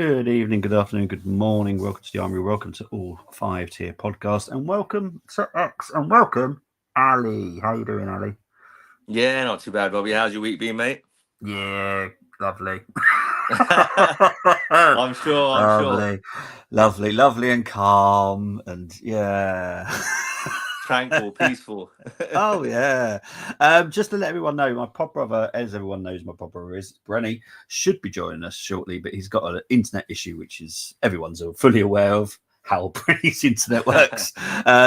Good evening, good afternoon, good morning. Welcome to the Armory. Welcome to All 5 Tier Podcast, and welcome to X, and welcome Ali. How you doing, Ali? Yeah, not too bad, Bobby. How's your week been, mate? Yeah, lovely. I'm sure. Lovely, and calm, and yeah. Tranquil, peaceful. Oh yeah. Just to let everyone know, my pod brother, as everyone knows, my pod brother is Brenny, should be joining us shortly, but he's got an internet issue, which is everyone's fully aware of how Brenny's internet works.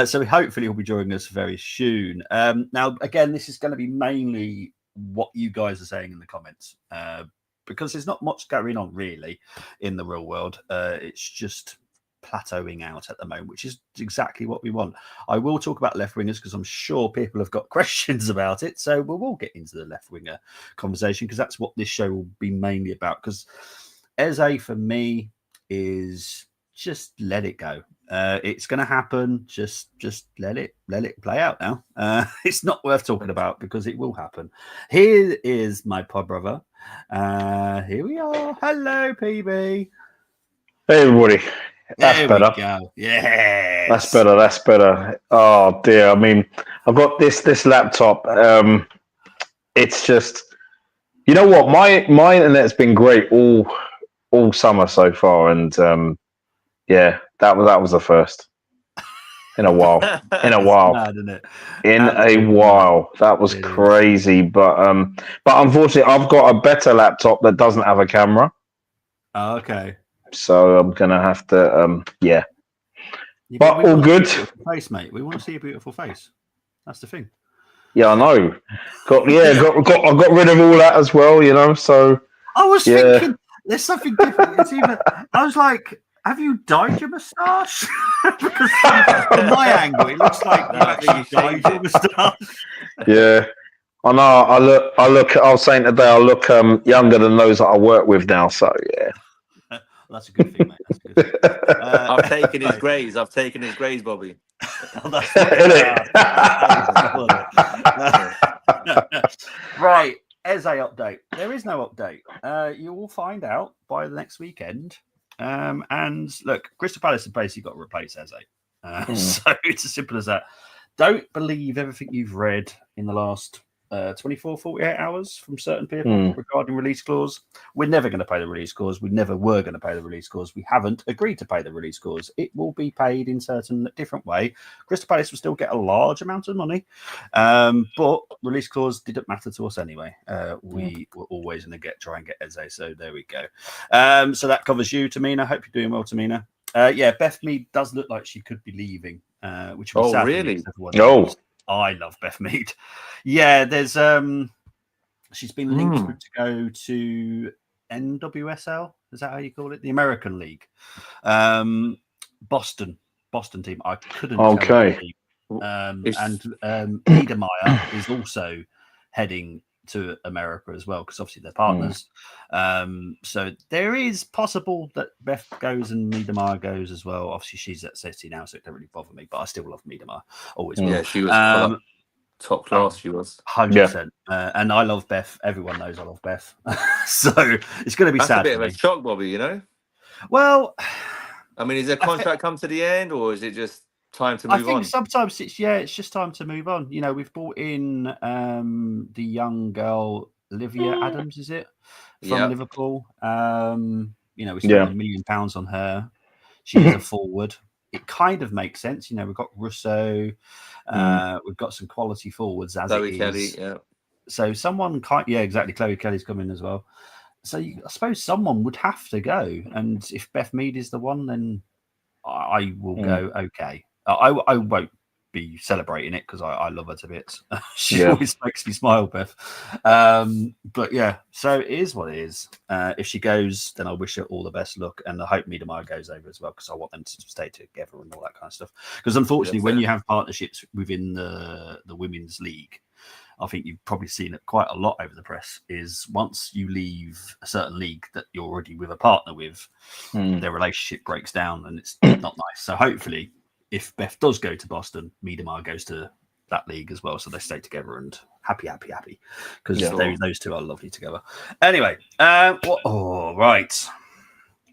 So hopefully he'll be joining us very soon. Now, again, this is going to be mainly what you guys are saying in the comments, because there's not much going on really in the real world. It's just plateauing out at the moment, which is exactly what we want. I will talk about left wingers because I'm sure people have got questions about it. So we will get into the left winger conversation because that's what this show will be mainly about. Because Eze for me is just let it go. It's going to happen. Just let it play out now. It's not worth talking about because it will happen. Here is my pod brother. Here we are. Hello, PB. Hey everybody. That's better. Yeah. That's better. Oh dear. I mean, I've got this laptop. It's just, you know what? My internet's been great all summer so far, and yeah, that was the first in a while. In a while. Mad, isn't it? In a while. That was crazy. But unfortunately, I've got a better laptop that doesn't have a camera. Oh, okay. So I'm gonna have to yeah. But all good. Face, mate. We want to see a beautiful face. That's the thing. Yeah, I know. I got rid of all that as well, you know. So I was thinking there's something different. It's even. I was like, have you dyed your moustache? Because from my angle, it looks like you actually dyed your moustache. Yeah, I know. I look. I was saying today, I look younger than those that I work with now. So yeah. That's a good thing, mate. That's a good thing. I've taken his grays. Bobby. Right, Eze update. There is no update. You will find out by the next weekend. And look, Crystal Palace have basically got to replace Eze. So it's as simple as that. Don't believe everything you've read in the last 24, 48 hours from certain people regarding release clause. We're never going to pay the release clause. We never were going to pay the release clause. We haven't agreed to pay the release clause. It will be paid in certain different way. Crystal Palace will still get a large amount of money, but release clause didn't matter to us anyway. We were always going to try and get Eze, so there we go. So that covers you, Tamina. Hope you're doing well, Tamina. Yeah, Beth Mead does look like she could be leaving, which was sad. Really? No. I love Beth Mead. Yeah, there's she's been linked to go to NWSL. Is that how you call it? The American League. Boston team. I couldn't okay. And Niedermeyer is also heading to America as well, because obviously they're partners. So there is possible that Beth goes and Niedermeyer goes as well. Obviously she's at City now, so it don't really bother me, but I still love Niedermeyer. Always will. Yeah, she was top class. She was 100%. And I love Beth. Everyone knows I love Beth. So it's going to be sad. That's a bit of a shock, Bobby, you know? Well, I mean, is their contract come to the end, or is it just time to move on? I think sometimes it's just time to move on. You know, we've brought in the young girl Olivia Adams, is it, from Liverpool? You know, we spent £1 million on her. She's a forward. It kind of makes sense. You know, we've got Russo, we've got some quality forwards as Chloe it Kelly, is. Yeah. So someone exactly. Chloe Kelly's coming as well. So I suppose someone would have to go, and if Beth Mead is the one, then I will go. Okay, I won't be celebrating it because I love her to bits. She always makes me smile, Beth. But yeah, so it is what it is. If she goes, then I wish her all the best luck, and I hope Niedermeyer goes over as well because I want them to stay together and all that kind of stuff. Because unfortunately, when you have partnerships within the women's league, I think you've probably seen it quite a lot over the press, is once you leave a certain league that you're already with a partner with, their relationship breaks down and it's not nice. So hopefully, if Beth does go to Boston, Miedemar goes to that league as well, so they stay together and happy, because those two are lovely together. Anyway, right.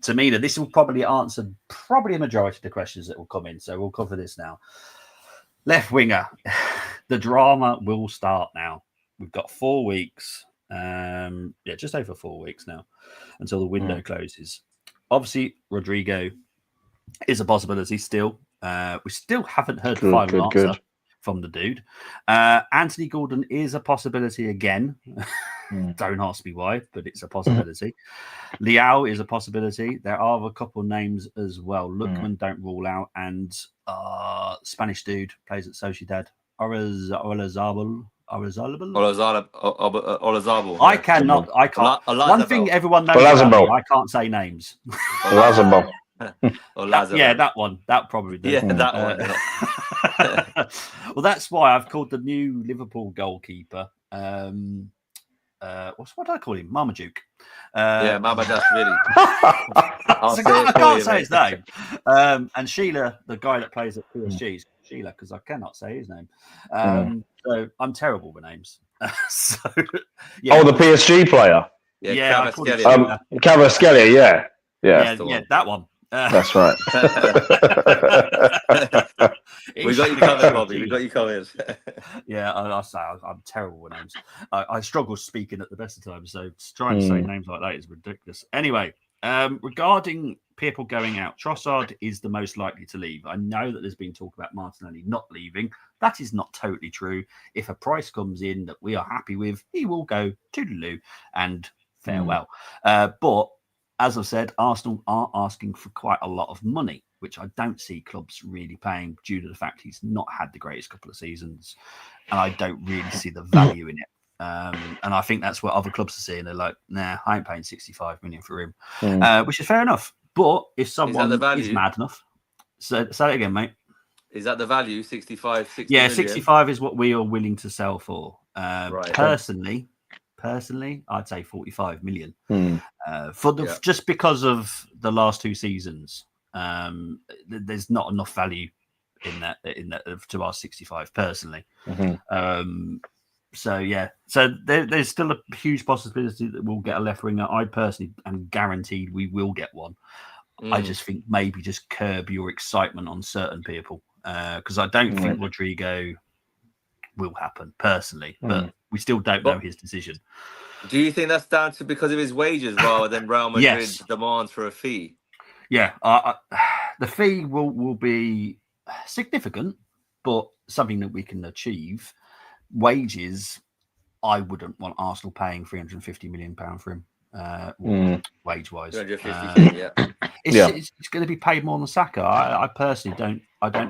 Tamina, this will probably answer a majority of the questions that will come in. So we'll cover this now. Left winger, the drama will start now. We've got 4 weeks, just over 4 weeks now until the window closes. Obviously, Rodrigo is a possibility still. We still haven't heard the final answer from the dude. Anthony Gordon is a possibility again. Don't ask me why, but it's a possibility. Liao is a possibility. There are a couple of names as well. Lookman, don't rule out. And Spanish dude plays at Sociedad. Olazabal. I cannot. I can't. One thing everyone knows about me, I can't say names. Olazabal. Yeah, that one. That probably does. Yeah, that one. Well, that's why I've called the new Liverpool goalkeeper. What do I call him? Marmaduke. Marmaduke, really. I can't say his name. And Sheila, the guy that plays at PSG, Sheila, because I cannot say his name. So I'm terrible with names. The PSG player. Yeah, Kvaratskhelia, yeah, that one. That's right. We got you covered, Bobby. We got you covered. Yeah, I say I'm terrible with names. I struggle speaking at the best of times, so trying to say names like that is ridiculous. Anyway, regarding people going out, Trossard is the most likely to leave. I know that there's been talk about Martinelli not leaving. That is not totally true. If a price comes in that we are happy with, he will go toodaloo and farewell. But as I've said, Arsenal are asking for quite a lot of money, which I don't see clubs really paying due to the fact he's not had the greatest couple of seasons. And I don't really see the value in it. And I think that's what other clubs are seeing. They're like, nah, I ain't paying 65 million for him, which is fair enough. But if someone is mad enough, say it again, mate. Is that the value? 65, 60 Yeah, million? 65 is what we are willing to sell for. Right. Personally, I'd say 45 million just because of the last 2 seasons. There's not enough value in that to our 65 personally. So there's still a huge possibility that we'll get a left winger. I personally am guaranteed we will get one. I just think maybe just curb your excitement on certain people because I don't think Rodrigo will happen personally, but we still don't know his decision. Do you think that's down to because of his wages rather than Real Madrid's demands for a fee? Yeah, the fee will be significant, but something that we can achieve. Wages, I wouldn't want Arsenal paying £350 million for him, wage-wise. 250, It's going to be paid more than Saka. I personally don't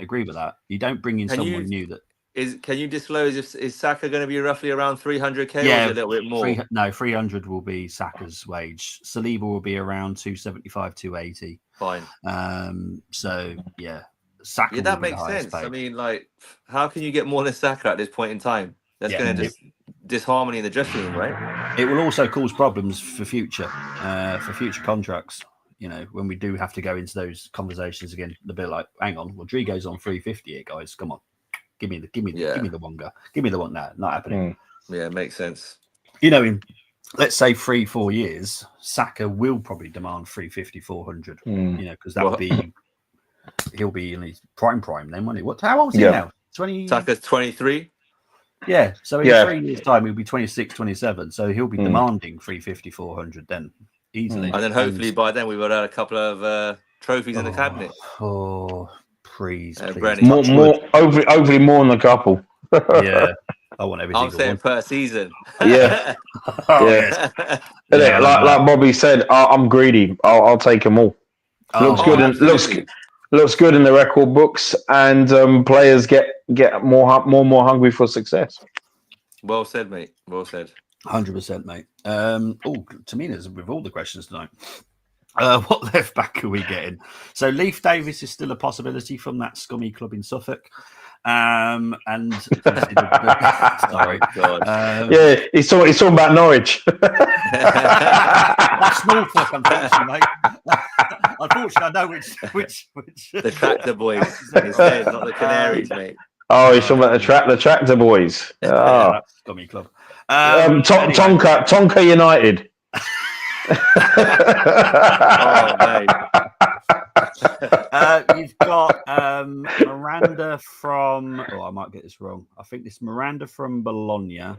agree with that. You don't bring in someone new that. Can you disclose is Saka going to be roughly around 300k yeah, or a little bit more? 300 will be Saka's wage. Saliba will be around 275, 280. Fine. Saka. Yeah, that makes sense. Paid. I mean, like, how can you get more than Saka at this point in time? That's going to disharmony in the dressing room, right? It will also cause problems for future contracts. You know, when we do have to go into those conversations again, a bit like, hang on, Rodrigo's on 350 here, guys. Come on. Give me the Wonga. Give me the one. No, not happening. Yeah, it makes sense. You know, in let's say 3-4 years, Saka will probably demand 350, 400. You know, because that would be he'll be in his prime then, won't he? How old is he now? 20. Saka's 23. Yeah, so in 3 years' time, he'll be 26, 27. So he'll be demanding 350, 400 then easily. And then hopefully by then we would have had a couple of trophies in the cabinet. Please. Hopefully more than a couple. Yeah, I want everything. I'm saying per season. Yeah. Yes. Like Bobby said, I'm greedy. I'll take them all. Looks good in the record books, and players get more hungry for success. Well said, mate. Well said. 100%, mate. Tamina's with all the questions tonight. What left back are we getting? So Leif Davis is still a possibility from that scummy club in Suffolk. Sorry. He's talking about Norwich. That's Norfolk, unfortunately, mate. Unfortunately, I know which the Tractor Boys instead, not the Canaries, mate. Oh, he's talking about the Tractor Boys. That's scummy club. Tonka United. Oh, mate. You've got Miranda from. Oh, I might get this wrong. I think this Miranda from Bologna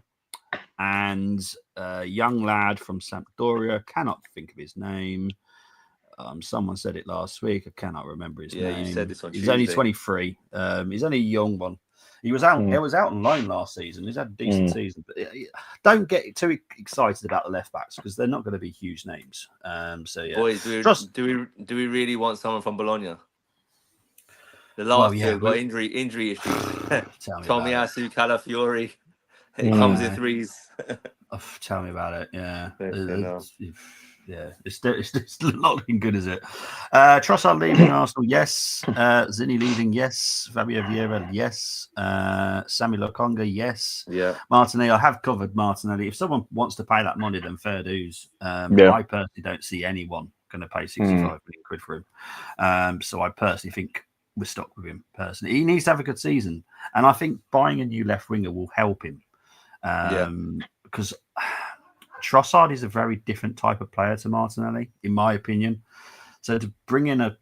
and a young lad from Sampdoria. Cannot think of his name. Someone said it last week. I cannot remember his name. You said this on He's Tuesday. only 23. He's only a young one. He was out. It was out on loan last season. He's had a decent season, but don't get too excited about the left backs because they're not going to be huge names. So yeah, Boys, do we really want someone from Bologna? The last Well, yeah, two got injury issues. Tomiyasu, Calafiori. It comes in threes. Tell me about it. Yeah. Yeah, It's not looking good, is it? Trossard leaving Arsenal, yes. Zinni leaving, yes. Fabio Vieira, yes. Sammy Lokonga, yes. Yeah. Martinelli, I have covered Martinelli. If someone wants to pay that money, then fair dues. I personally don't see anyone going to pay 65 million quid for him. So I personally think we're stuck with him. Personally, he needs to have a good season, and I think buying a new left winger will help him. Because Trossard is a very different type of player to Martinelli, in my opinion. So to bring in a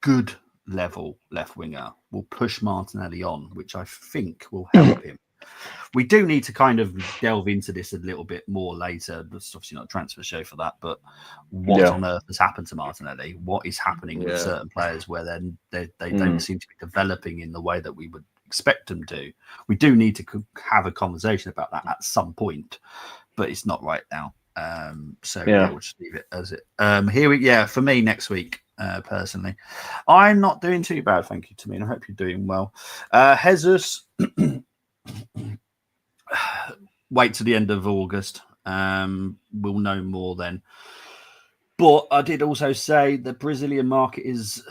good level left winger will push Martinelli on, which I think will help him. We do need to kind of delve into this a little bit more later. There's obviously not a transfer show for that, but what on earth has happened to Martinelli? What is happening with certain players where they don't seem to be developing in the way that we would expect them to? We do need to have a conversation about that at some point, but it's not right now. We'll just leave it as it. For me next week, personally, I'm not doing too bad. Thank you, Tamina. I hope you're doing well. Jesus. Wait to the end of August. We'll know more then. But I did also say the Brazilian market is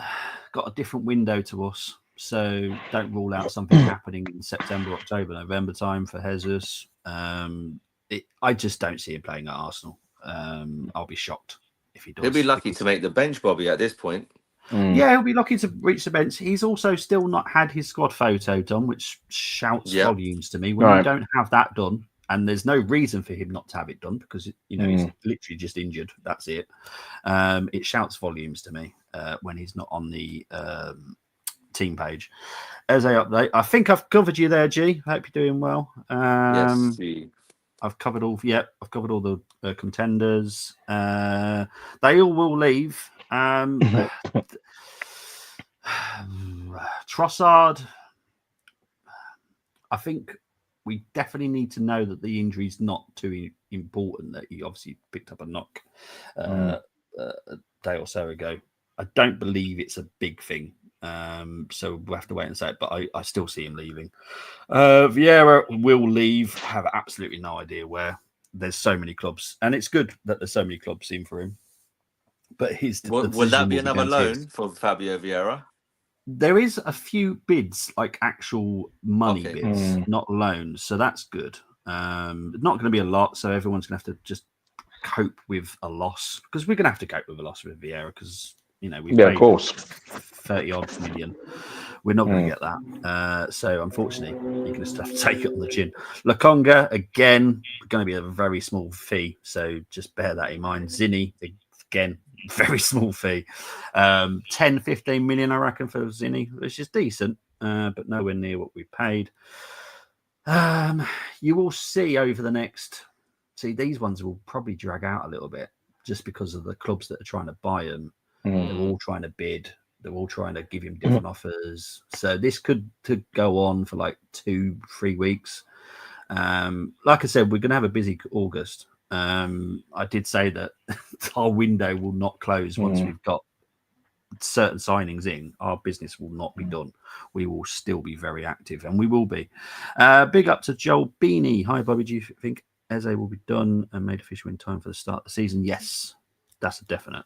got a different window to us. So don't rule out something happening in September, October, November time for Jesus. I just don't see him playing at Arsenal. I'll be shocked if he does. He'll be lucky to make the bench, Bobby, at this point. Yeah, he'll be lucky to reach the bench. He's also still not had his squad photo done, which shouts volumes to me. When you don't have that done, and there's no reason for him not to have it done because he's literally just injured. That's it. It shouts volumes to me when he's not on the team page. As I update, I think I've covered you there, G. Hope you're doing well. Yes, G. I've covered all. Yep, I've covered all the contenders. They all will leave. Trossard, I think we definitely need to know that the injury's not too important, that he obviously picked up a knock a day or so ago. I don't believe it's a big thing. So we'll have to wait and see it, but I still see him leaving. Vieira will leave. Have absolutely no idea where. There's so many clubs, and it's good that there's so many clubs in for him. But would that be another loan for Fabio Vieira? There is a few bids, like actual money bids, not loans. So that's good. Not going to be a lot, so everyone's going to have to just cope with a loss, because we're going to have to cope with a loss with Vieira, because we paid of course 30 odd million. We're not going to get that. So unfortunately, you're going to just have to take it on the chin. Lokonga, again, going to be a very small fee, so just bear that in mind. Zinni, again, very small fee. 10-15 million, I reckon, for Zinni, which is decent, but nowhere near what we paid. You will see over the next... See, these ones will probably drag out a little bit just because of the clubs that are trying to buy them. They're all trying to bid. They're all trying to give him different offers. So this could go on for like 2-3 weeks. Like I said, we're going to have a busy August. I did say that our window will not close once we've got certain signings in. Our business will not be done. We will still be very active, and we will be. Big up to Joel Beanie. Hi, Bobby. Do you think Eze will be done and made official in time for the start of the season? Yes, that's a definite.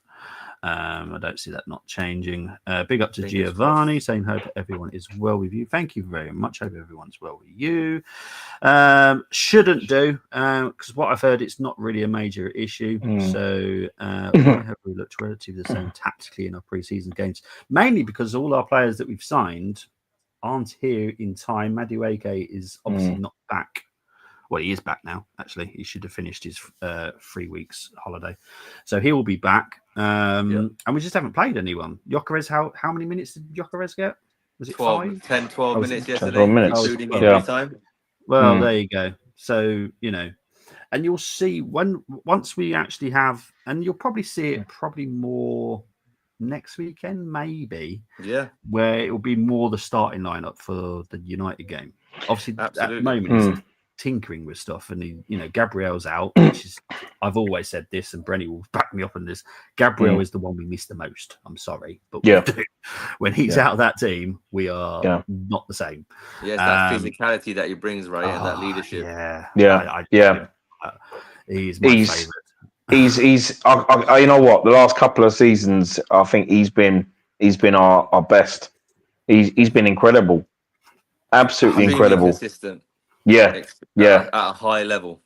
I don't see that not changing. Big up to Giovanni saying, hope everyone is well with you. Thank you very much. Hope everyone's well with you. Shouldn't do, because what I've heard, it's not really a major issue. So why have we looked relatively the same tactically in our pre-season games? Mainly because all our players that we've signed aren't here in time. Madueke is obviously not back Well, he is back now. Actually, he should have finished his 3 weeks holiday, so he will be back. And we just haven't played anyone. Gyökeres, how many minutes did Gyökeres get? Was it 12 Oh, minutes 10, yesterday, 12 minutes. including Oh, injury time. Well, there you go. So, and you'll see once we actually have, and you'll probably see it probably more next weekend, maybe. Yeah. Where it will be more the starting lineup for the United game. Obviously, at the Absolutely. moment, he's tinkering with stuff, and Gabriel's out, which is, I've always said this, and Brenny will back me up on this. Gabriel is the one we miss the most. I'm sorry, but we do. When he's out of that team, we are not the same. Yeah, it's that physicality that he brings, right, and that leadership. He's my favorite. He's you know what? The last couple of seasons, I think he's been our best. He's been incredible, absolutely incredible. Consistent. Yeah, at a high level.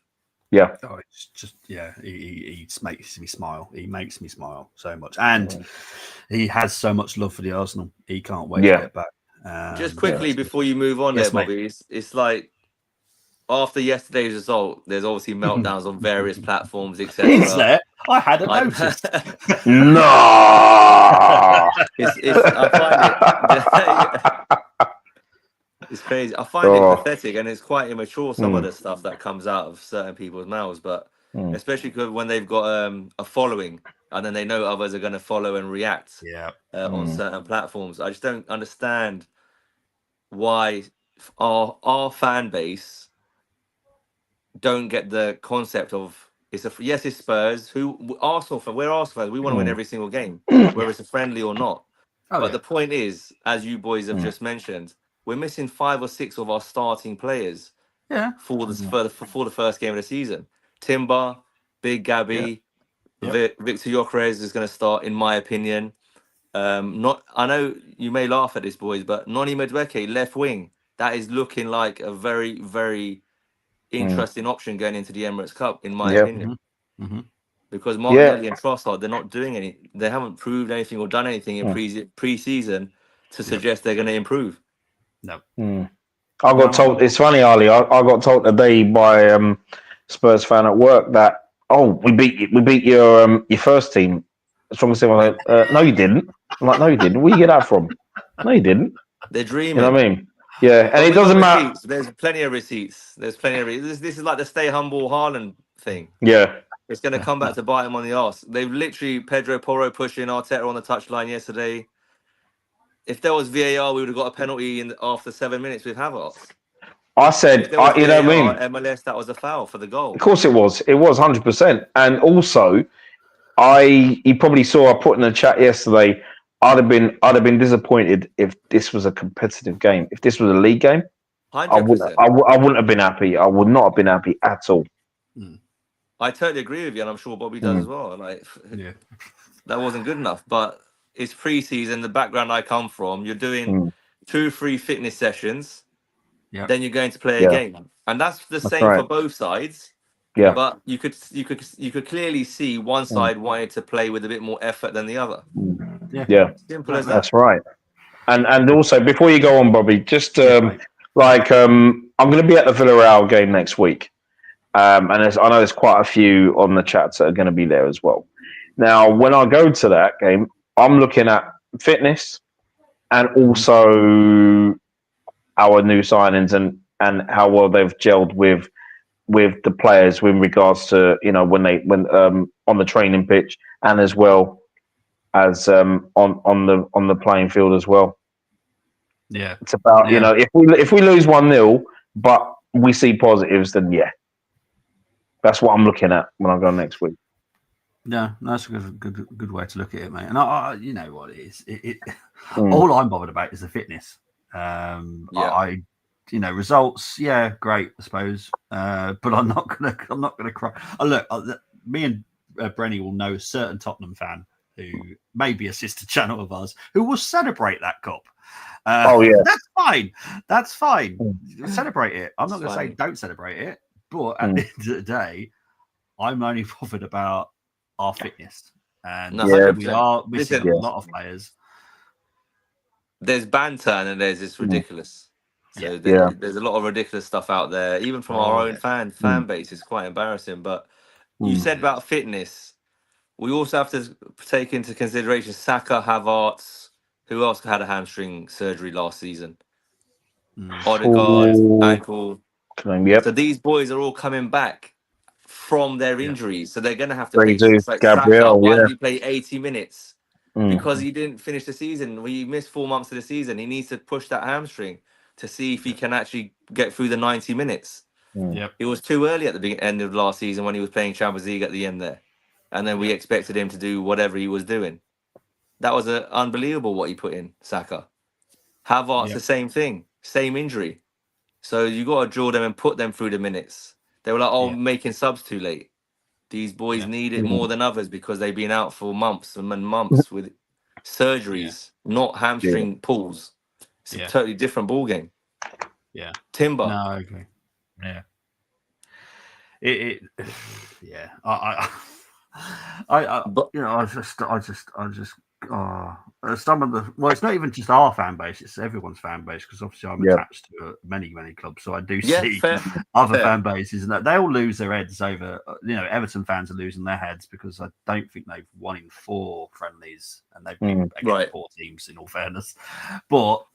Yeah. Oh, it's just he makes me smile. He makes me smile so much, and he has so much love for the Arsenal. He can't wait to get back. Just quickly before you move on, Bobby, it's like after yesterday's result, there's obviously meltdowns on various platforms, etc. Is there? I hadn't noticed. No, I find it. It's crazy. I find it pathetic, and it's quite immature, some of the stuff that comes out of certain people's mouths. But especially when they've got a following, and then they know others are going to follow and react on certain platforms. I just don't understand why our fan base don't get the concept of it's Spurs. We're Arsenal fans. We want to win every single game, whether it's a friendly or not. But the point is, as you boys have just mentioned, we're missing 5 or 6 of our starting players for the first game of the season. Timber, Big Gabby, Victor Gyökeres is going to start, in my opinion. I know you may laugh at this, boys, but Noni Madueke, left wing, that is looking like a very, very interesting option going into the Emirates Cup, in my opinion. Because Martinelli and Trossard, they're not doing any. They haven't proved anything or done anything in pre-season to suggest they're going to improve. No. I got told. It's funny, Ali. I got told today by Spurs fan at work that we beat your first team. Strongest team. I'm like, no, you didn't. I'm like, no, you didn't. Where you get that from? No, you didn't. They're dreaming. You know what I mean? Yeah, and it doesn't matter. There's plenty of receipts. This is like the stay humble Haaland thing. Yeah. It's going to come back to bite him on the arse. They've literally Pedro Porro pushing Arteta on the touchline yesterday. If there was VAR, we would have got a penalty after 7 minutes with Havertz. I said, you know what I mean? MLS, that was a foul for the goal. Of course it was. It was 100%. And also, you probably saw I put in the chat yesterday, I'd have been disappointed if this was a competitive game. If this was a league game, 100%. I wouldn't have been happy. I would not have been happy at all. I totally agree with you, and I'm sure Bobby does as well. That wasn't good enough. But it's pre-season. The background I come from, you're doing 2-3 fitness sessions. Then you're going to play a game, and that's the same for both sides. Yeah. But you could clearly see one side wanted to play with a bit more effort than the other. Yeah. Simple as that. That's right. And also, before you go on, Bobby, just I'm going to be at the Villarreal game next week. And I know there's quite a few on the chats that are going to be there as well. Now, when I go to that game, I'm looking at fitness and also our new signings and how well they've gelled with the players in regards to when on the training pitch and as well as on the playing field as well. Yeah, it's about if we lose 1-0, but we see positives, then that's what I'm looking at when I go next week. No, that's a good way to look at it, mate. And I you know what it is. All I'm bothered about is the fitness. Results, great, I suppose. But I'm not gonna cry. Look, me and Brenny will know a certain Tottenham fan who may be a sister channel of ours who will celebrate that cup. That's fine. Celebrate it. I'm not going to say don't celebrate it, but at the end of the day, I'm only bothered about our fitness, and we are missing a lot of players. There's banter and there's this ridiculous. So there's a lot of ridiculous stuff out there, even from our own fan base. It's quite embarrassing. But you said about fitness, we also have to take into consideration Saka, Havertz. Who else had a hamstring surgery last season? Odegaard, ankle. Yep. So these boys are all coming back from their injuries. So they're going to have to Crazy. play. Like Gabriel, Saka, why did he play 80 minutes? Mm. Because he didn't finish the season. We missed 4 months of the season. He needs to push that hamstring to see if he can actually get through the 90 minutes. Yep. It was too early at the end of last season when he was playing Champions League at the end there. And then we expected him to do whatever he was doing. That was unbelievable what he put in, Saka. Havertz, the same thing. Same injury. So you got to draw them and put them through the minutes. They were like, making subs too late. These boys need it more than others because they've been out for months and months with surgeries, not hamstring pulls. It's a totally different ball game. Yeah. Timber. No, I agree. Yeah. Some of the it's not even just our fan base; it's everyone's fan base because obviously I'm attached to many clubs, so I do see other fan bases, and that they all lose their heads over. Everton fans are losing their heads because I don't think they've won in 4 friendlies, and they've been against 4 teams. In all fairness, but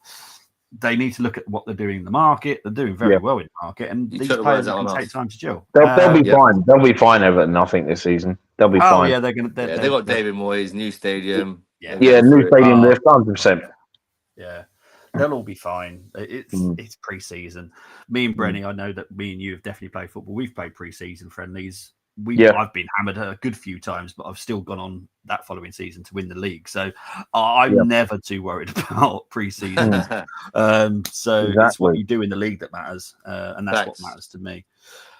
they need to look at what they're doing in the market. They're doing very well in the market, and these players can take time to gel. They'll be fine. They'll be fine, Everton. I think this season they'll be fine. Yeah, they're gonna. They got David Moyes, new stadium. New stadium. They're 100%. Yeah, they'll all be fine. It's pre-season. Me and Brenny, I know that me and you have definitely played football. We've played pre-season friendlies. I've been hammered a good few times, but I've still gone on that following season to win the league. So I'm never too worried about pre-season. So it's what you do in the league that matters, and that's what matters to me.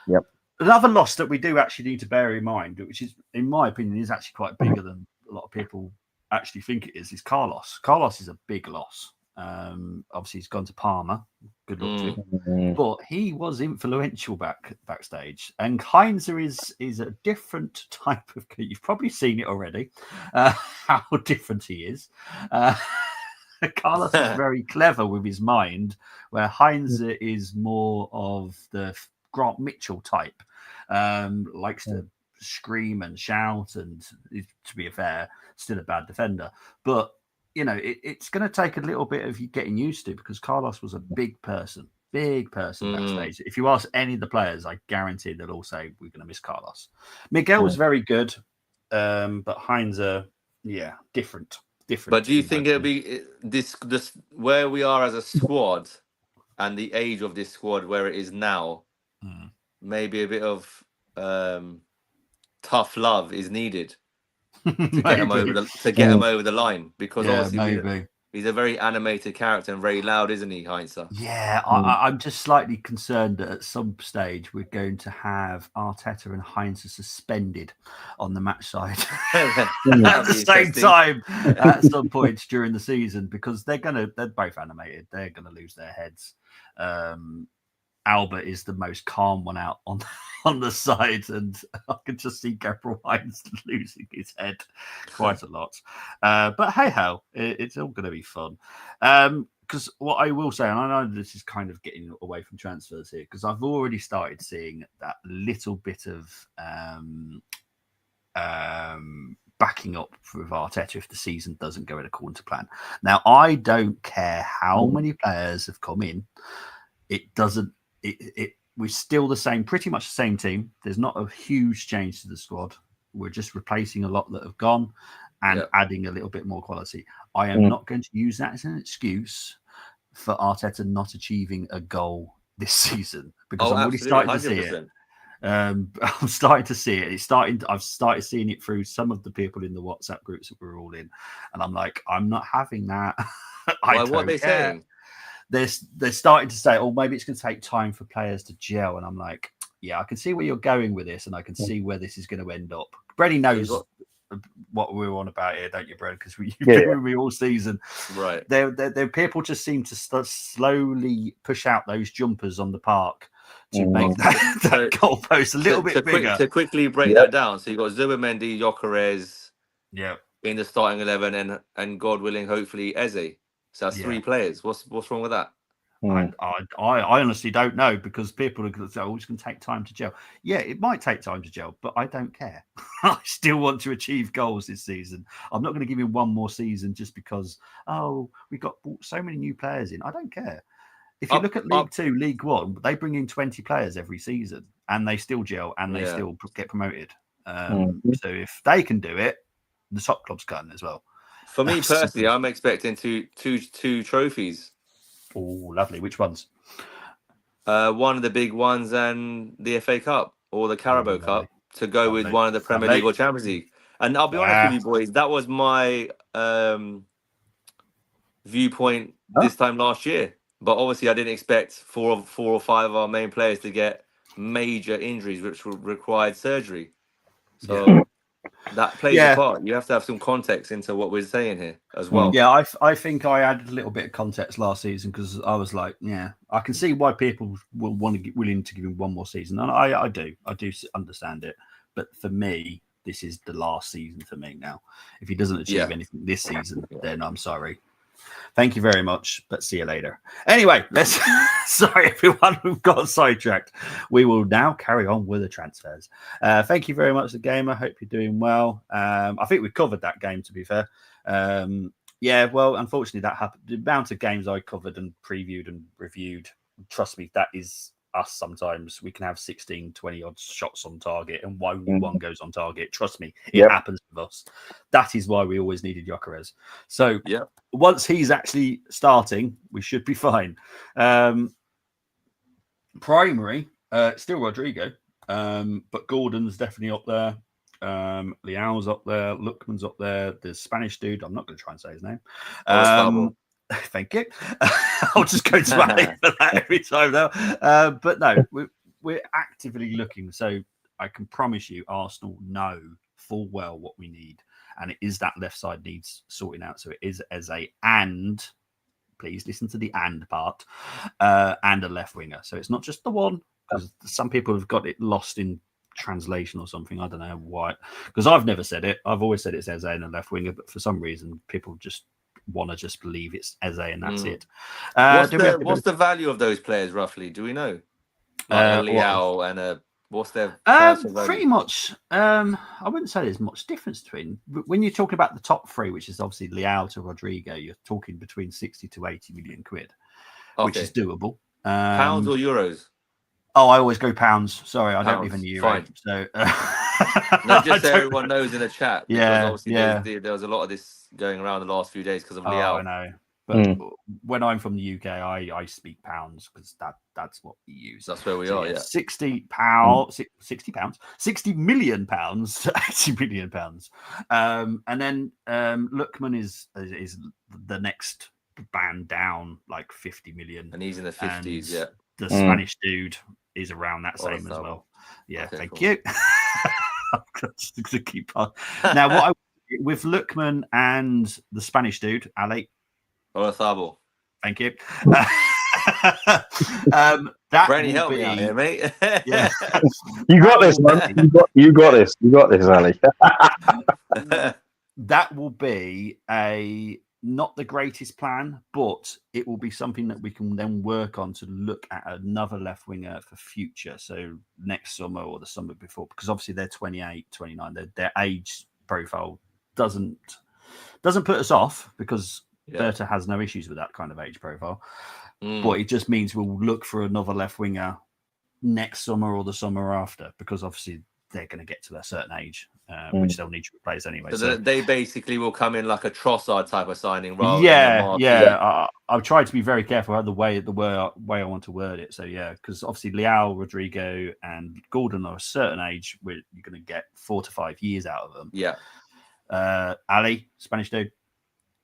Yep. Another loss that we do actually need to bear in mind, which is, in my opinion, is actually quite bigger than a lot of people actually think it is Carlos. Carlos is a big loss. Obviously, he's gone to Parma. Good luck to him. But he was influential backstage. And Heinze is a different type of. You've probably seen it already. How different he is. Carlos is very clever with his mind, where Heinze is more of the Grant Mitchell type. Likes to scream and shout, and to be fair, still a bad defender. But it's going to take a little bit of you getting used to, because Carlos was a big person backstage. If you ask any of the players, I guarantee they'll all say we're going to miss Carlos. Miguel was very good, but Heinze, different. But do you think it'll be this where we are as a squad and the age of this squad where it is now? Maybe a bit of tough love is needed to get him over the line, because obviously he's a very animated character and very loud, isn't he, Heinze? Yeah, I'm just slightly concerned that at some stage we're going to have Arteta and Heinze suspended on the match side at the same time at some point during the season, because they're both animated. They're gonna lose their heads. Albert is the most calm one out on the side, and I can just see Gabriel Heinze losing his head quite a lot. But hey ho, it's all going to be fun. Because what I will say, and I know this is kind of getting away from transfers here, because I've already started seeing that little bit of backing up with Arteta if the season doesn't go according to plan. Now, I don't care how many players have come in. It doesn't. We're still the same, pretty much the same team. There's not a huge change to the squad. We're just replacing a lot that have gone and adding a little bit more quality. I am not going to use that as an excuse for Arteta not achieving a goal this season, because I'm already starting to see it. I'm starting to see it. I've started seeing it through some of the people in the WhatsApp groups that we're all in, and I'm like, I'm not having that. What are they saying? They're starting to say, oh, maybe it's going to take time for players to gel. And I'm like, yeah, I can see where you're going with this, and I can see where this is going to end up. Brenny knows what we're on about here, don't you, Brad? Because you've been with me all season. Right. There people just seem to slowly push out those jumpers on the park to make that goalpost a little bit bigger. To quickly break that down, so you've got Zubimendi, Gyökeres in the starting 11, and God willing, hopefully, Eze. So that's 3 players. What's wrong with that? I honestly don't know, because people are going to say, "Oh, it's going to take time to gel." Yeah, it might take time to gel, but I don't care. I still want to achieve goals this season. I'm not going to give him one more season just because, we got so many new players in. I don't care. If you look at League Two, League One, they bring in 20 players every season, and they still gel and they still get promoted. So if they can do it, the top clubs can as well. For me personally, I'm expecting two trophies. Oh, lovely. Which ones? One of the big ones and the FA Cup or the Carabao Cup to go with one of the Premier League or Champions League. And I'll be honest with you, boys, that was my viewpoint this time last year. But obviously, I didn't expect four or five of our main players to get major injuries, which required surgery. So that plays a part. You have to have some context into what we're saying here as well. Yeah, I think I added a little bit of context last season, because I was like, I can see why people will willing to give him one more season, and I do understand it. But for me, this is the last season for me now. If he doesn't achieve anything this season, then I'm sorry. Thank you very much, but see you later. Anyway, let's. Sorry, everyone, we've got sidetracked. We will now carry on with the transfers. Thank you very much, The Gamer. Hope you're doing well. I think we covered that game, to be fair. Well, unfortunately, that happened. The amount of games I covered and previewed and reviewed, trust me, that is us sometimes. We can have 16, 20 odd shots on target, and only one goes on target. Trust me, it happens with us. That is why we always needed Gyökeres. So once he's actually starting, we should be fine. Primary, still Rodrigo, but Gordon's definitely up there. Leao's up there. Lookman's up there. The Spanish dude, I'm not going to try and say his name. Thank you. I'll just go to Ali for that every time now. But no, we're actively looking. So I can promise you, Arsenal know full well what we need. And it is that left side needs sorting out. So it is Eze and, please listen to the and part, and a left winger. So it's not just the one, because some people have got it lost in translation or something. I don't know why, because I've never said it. I've always said it's Eze and a left winger, but for some reason people just want to just believe it's Eze and that's it. What's the value of those players roughly? Do we know? Like Leao and what's their pretty much? I wouldn't say there's much difference between, when you're talking about the top three, which is obviously Leao to Rodrigo. You're talking between 60 to 80 million quid, which is doable. Pounds or euros? Oh, I always go pounds. Sorry, I don't live in the euro. Fine. So no, just so everyone knows in the chat. Yeah, obviously there was a lot of this going around the last few days because of Leao. I know. But when I'm from the UK, I speak pounds, because that's what we use. That's where we are. 60 million pounds, 80 million pounds. And then Lookman is the next band down, like 50 million, and he's in the 50s. And the Spanish dude is around that same as well. Yeah, okay, thank you. I'm just to keep on. Now, with Lookman and the Spanish dude, Ali. Olazabal. Thank you. Brandy, help me out here, mate. Yeah. You got this, man. You got this. You got this, Ali. That will be not the greatest plan, but it will be something that we can then work on to look at another left winger for future. So next summer or the summer before, because obviously they're 28, 29. Their age profile doesn't put us off, because Berta has no issues with that kind of age profile. But it just means we'll look for another left winger next summer or the summer after, because obviously they're going to get to a certain age, which they'll need to replace anyway. So they basically will come in like a Trossard type of signing, rather than I've tried to be very careful about the way I want to word it. So because obviously Leao, Rodrigo, and Gordon are a certain age where you're going to get 4 to 5 years out of them. Ali, Spanish dude.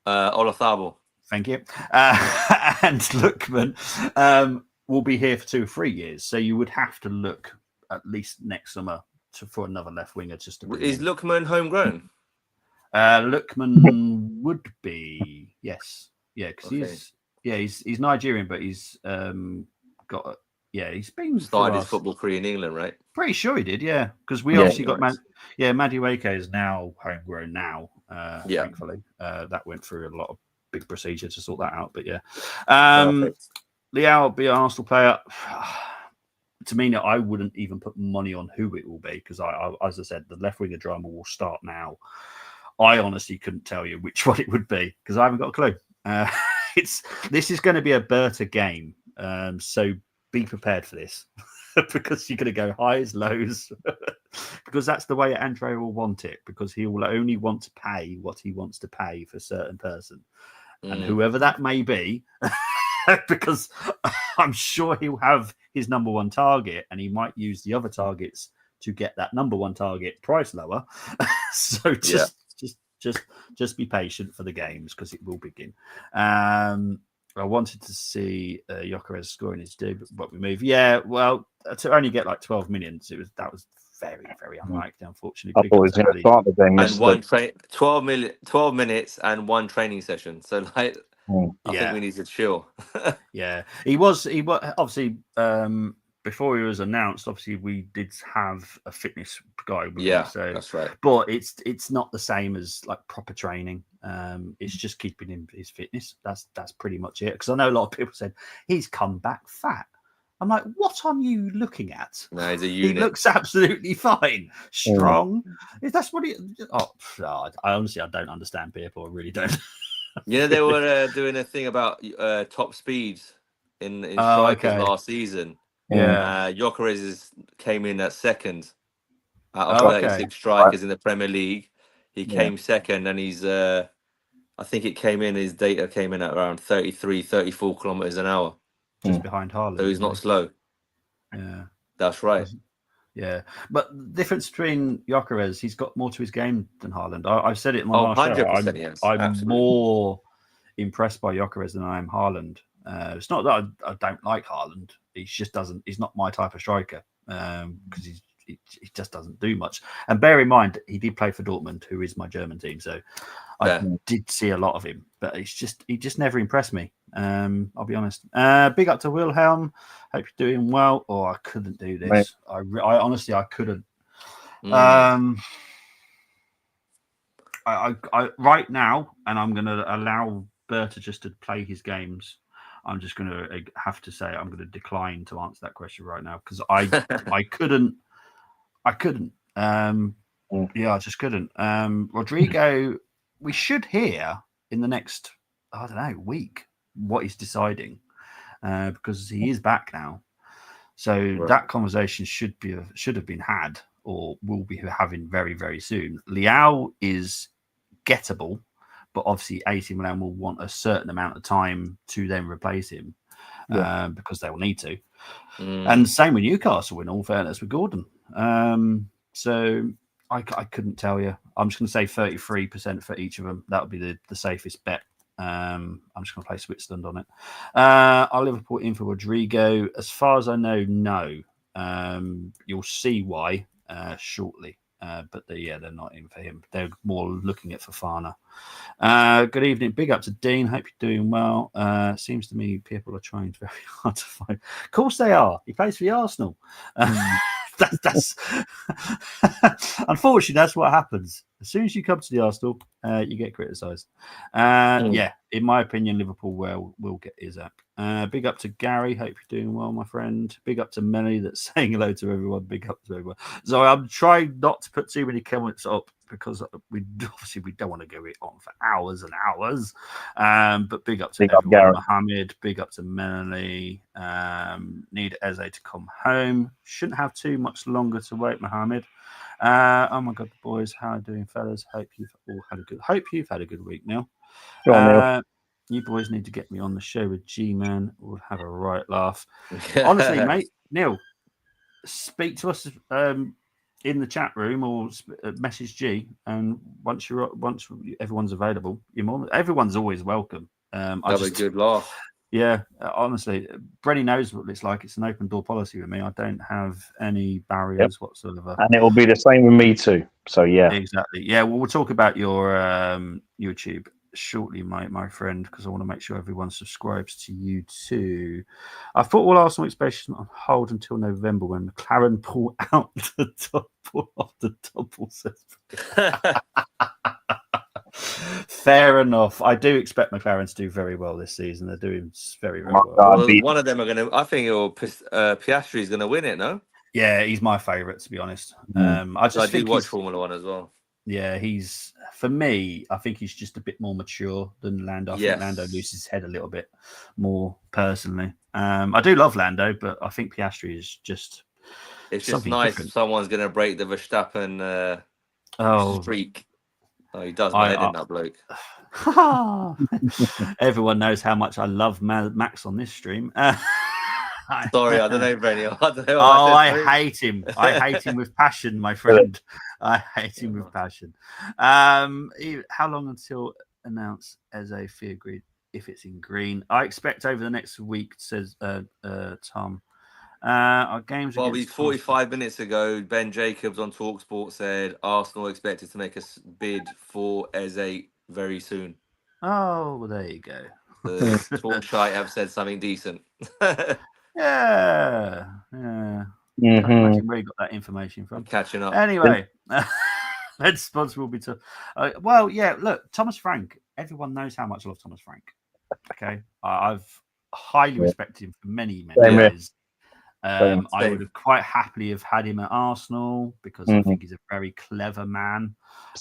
Olazabal. Thank you. And Lookman will be here for 2 or 3 years. So you would have to look at least next summer for another left winger. Is Lookman homegrown? Lookman would be, yes. Yeah, because he's Nigerian, but he's got he's been started his football career in England, right? Pretty sure he did, because we obviously got Madueke is now homegrown now. Thankfully, that went through a lot of big procedure to sort that out. But Leao will be an Arsenal player. To me, I wouldn't even put money on who it will be because, as I said, the left winger drama will start now. I honestly couldn't tell you which one it would be because I haven't got a clue. This is going to be a Berta game, so be prepared for this because you're going to go highs, lows, because that's the way Andre will want it because he will only want to pay what he wants to pay for a certain person, and whoever that may be. Because I'm sure he'll have his number one target and he might use the other targets to get that number one target price lower. So just be patient for the games because it will begin. I wanted to see Gyökeres scoring his debut, but we move. Yeah, well, to only get like 12 minutes, that was very, very unlikely, unfortunately. I thought he was going to start the game. And 12 minutes and one training session. So like I think we need to chill. Yeah, he was obviously before he was announced. Obviously, we did have a fitness guy. So that's right. But it's not the same as like proper training. It's just keeping him his fitness. That's pretty much it. Because I know a lot of people said he's come back fat. I'm like, what are you looking at? No, he's a unit. He looks absolutely fine, strong. That's what he. Oh, I honestly don't understand people. I really don't. You know, they were doing a thing about top speeds in strikers last season. Yeah. Gyökeres came in at second out of 36 strikers in the Premier League. He came second, and he's I think his data came in at around 33, 34 kilometers an hour. Just behind Haaland. So he's not slow. Yeah. That's right. Yeah, but the difference between Gyökeres, he's got more to his game than Haaland. I've said it in my last show. I'm more impressed by Gyökeres than I am Haaland. It's not that I don't like Haaland. He just doesn't. He's not my type of striker because he just doesn't do much. And bear in mind, he did play for Dortmund, who is my German team. So I did see a lot of him, but he just never impressed me. I'll be honest. Big up to Wilhelm. Hope you're doing well. Oh, I couldn't do this. Right. I honestly I couldn't. I right now, and I'm going to allow Berta just to play his games. I'm just going to have to say I'm going to decline to answer that question right now because I couldn't. I just couldn't. Rodrigo, we should hear in the next week what he's deciding because he is back now. So that conversation should have been had or will be having very, very soon. Leao is gettable, but obviously AC Milan will want a certain amount of time to then replace him because they will need to. And same with Newcastle, in all fairness, with Gordon. So I couldn't tell you. I'm just going to say 33% for each of them. That would be the safest bet. I'm just going to play Switzerland on it. Are Liverpool in for Rodrigo? As far as I know, no. You'll see why shortly. But they're not in for him. They're more looking at Fofana. Good evening. Big up to Dean. Hope you're doing well. Seems to me people are trying very hard to find. Of course they are. He plays for the Arsenal. That's unfortunately that's what happens. As soon as you come to the Arsenal, you get criticised. In my opinion, Liverpool will get Isak. Big up to Gary. Hope you're doing well, my friend. Big up to Melanie that's saying hello to everyone. Big up to everyone. So I'm trying not to put too many comments up because we don't want to go on for hours and hours. But big up to everyone. Mohammed. Big up to Melanie. Need Eze to come home. Shouldn't have too much longer to wait, Mohammed. Oh my God, boys, how are you doing, fellas? Hope you've had a good week now. You boys need to get me on the show with G-Man. We'll have a right laugh. Honestly, mate, Neil, speak to us in the chat room or message G, and once everyone's available, everyone's always welcome. Have a good laugh. Yeah, honestly, Brenny knows what it's like. It's an open door policy with me. I don't have any barriers whatsoever. And it will be the same with me too. So yeah, exactly. Yeah, well, we'll talk about your YouTube shortly, my friend, because I want to make sure everyone subscribes to you too. I thought all Arsenal expansion on hold until November when McLaren pull out the double. Fair enough. I do expect McLaren to do very well this season. They're doing very, very well. Well, one of them are going to. I think Piastri is going to win it. No. Yeah, he's my favourite, to be honest. I do watch Formula One as well. Yeah, for me, I think he's just a bit more mature than Lando. I think Lando loses his head a little bit more personally. I do love Lando, but I think Piastri is just. It's just nice different. If someone's going to break the Verstappen streak. Oh, he does my head in that bloke. Everyone knows how much I love Max on this stream. Sorry, I don't know, Brenny. I hate him. I hate him with passion, my friend. I hate him with passion. How long until announce as a fear grid if it's in green? I expect over the next week, says Tom. Our games. Well, 45 minutes ago, Ben Jacobs on TalkSport said Arsenal expected to make a bid for Eze very soon. Oh, well, there you go. The Talkshite have said something decent. Yeah. Mm-hmm. Where you got that information from? I'm catching up. Anyway, that sponsor will be tough. Well, yeah. Look, Thomas Frank. Everyone knows how much I love Thomas Frank. Okay, I've highly respected him for many years. I would have quite happily have had him at Arsenal because I think he's a very clever man.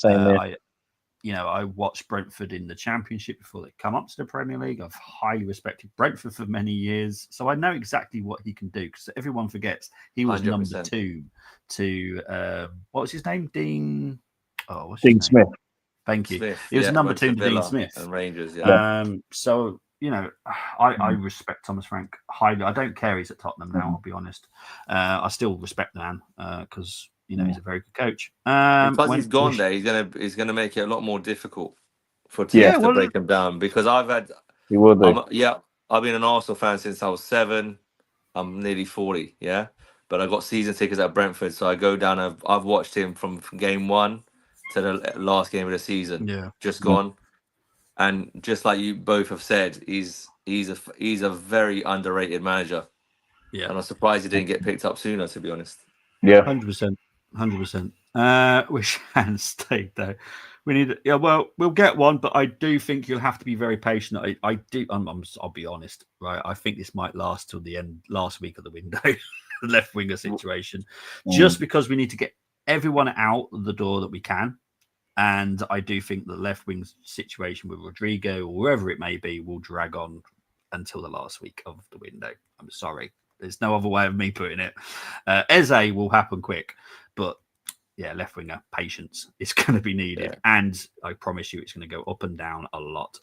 I watched Brentford in the Championship before they come up to the Premier League. I've highly respected Brentford for many years, so I know exactly what he can do. Because everyone forgets he was 100%. Number 2 to what was his name? Dean. Oh, what's Dean Smith. Thank you. Smith, he was number 2 to Dean Smith and Rangers. So I respect Thomas Frank highly. I don't care he's at Tottenham now. I'll be honest. I still respect the man because. He's a very good coach. Because he's gone there, he's gonna make it a lot more difficult for teams to break him down. Because he will do. I've been an Arsenal fan since I was 7. I'm nearly 40. Yeah, but I got season tickets at Brentford, so I go down. I've watched him from game 1 to the last game of the season. Yeah, just gone. And just like you both have said, he's a very underrated manager. Yeah, and I'm surprised he didn't get picked up sooner. To be honest. Yeah, 100%. 100%. Wish Han stayed though. We need. Yeah, well, we'll get one, but I do think you'll have to be very patient. I do. I'll be honest, right? I think this might last till the last week of the window, the left winger situation, just because we need to get everyone out the door that we can, and I do think the left wing situation with Rodrigo or wherever it may be will drag on until the last week of the window. I'm sorry. There's no other way of me putting it. Eze will happen quick, but left winger patience is going to be needed, and I promise you, it's going to go up and down a lot.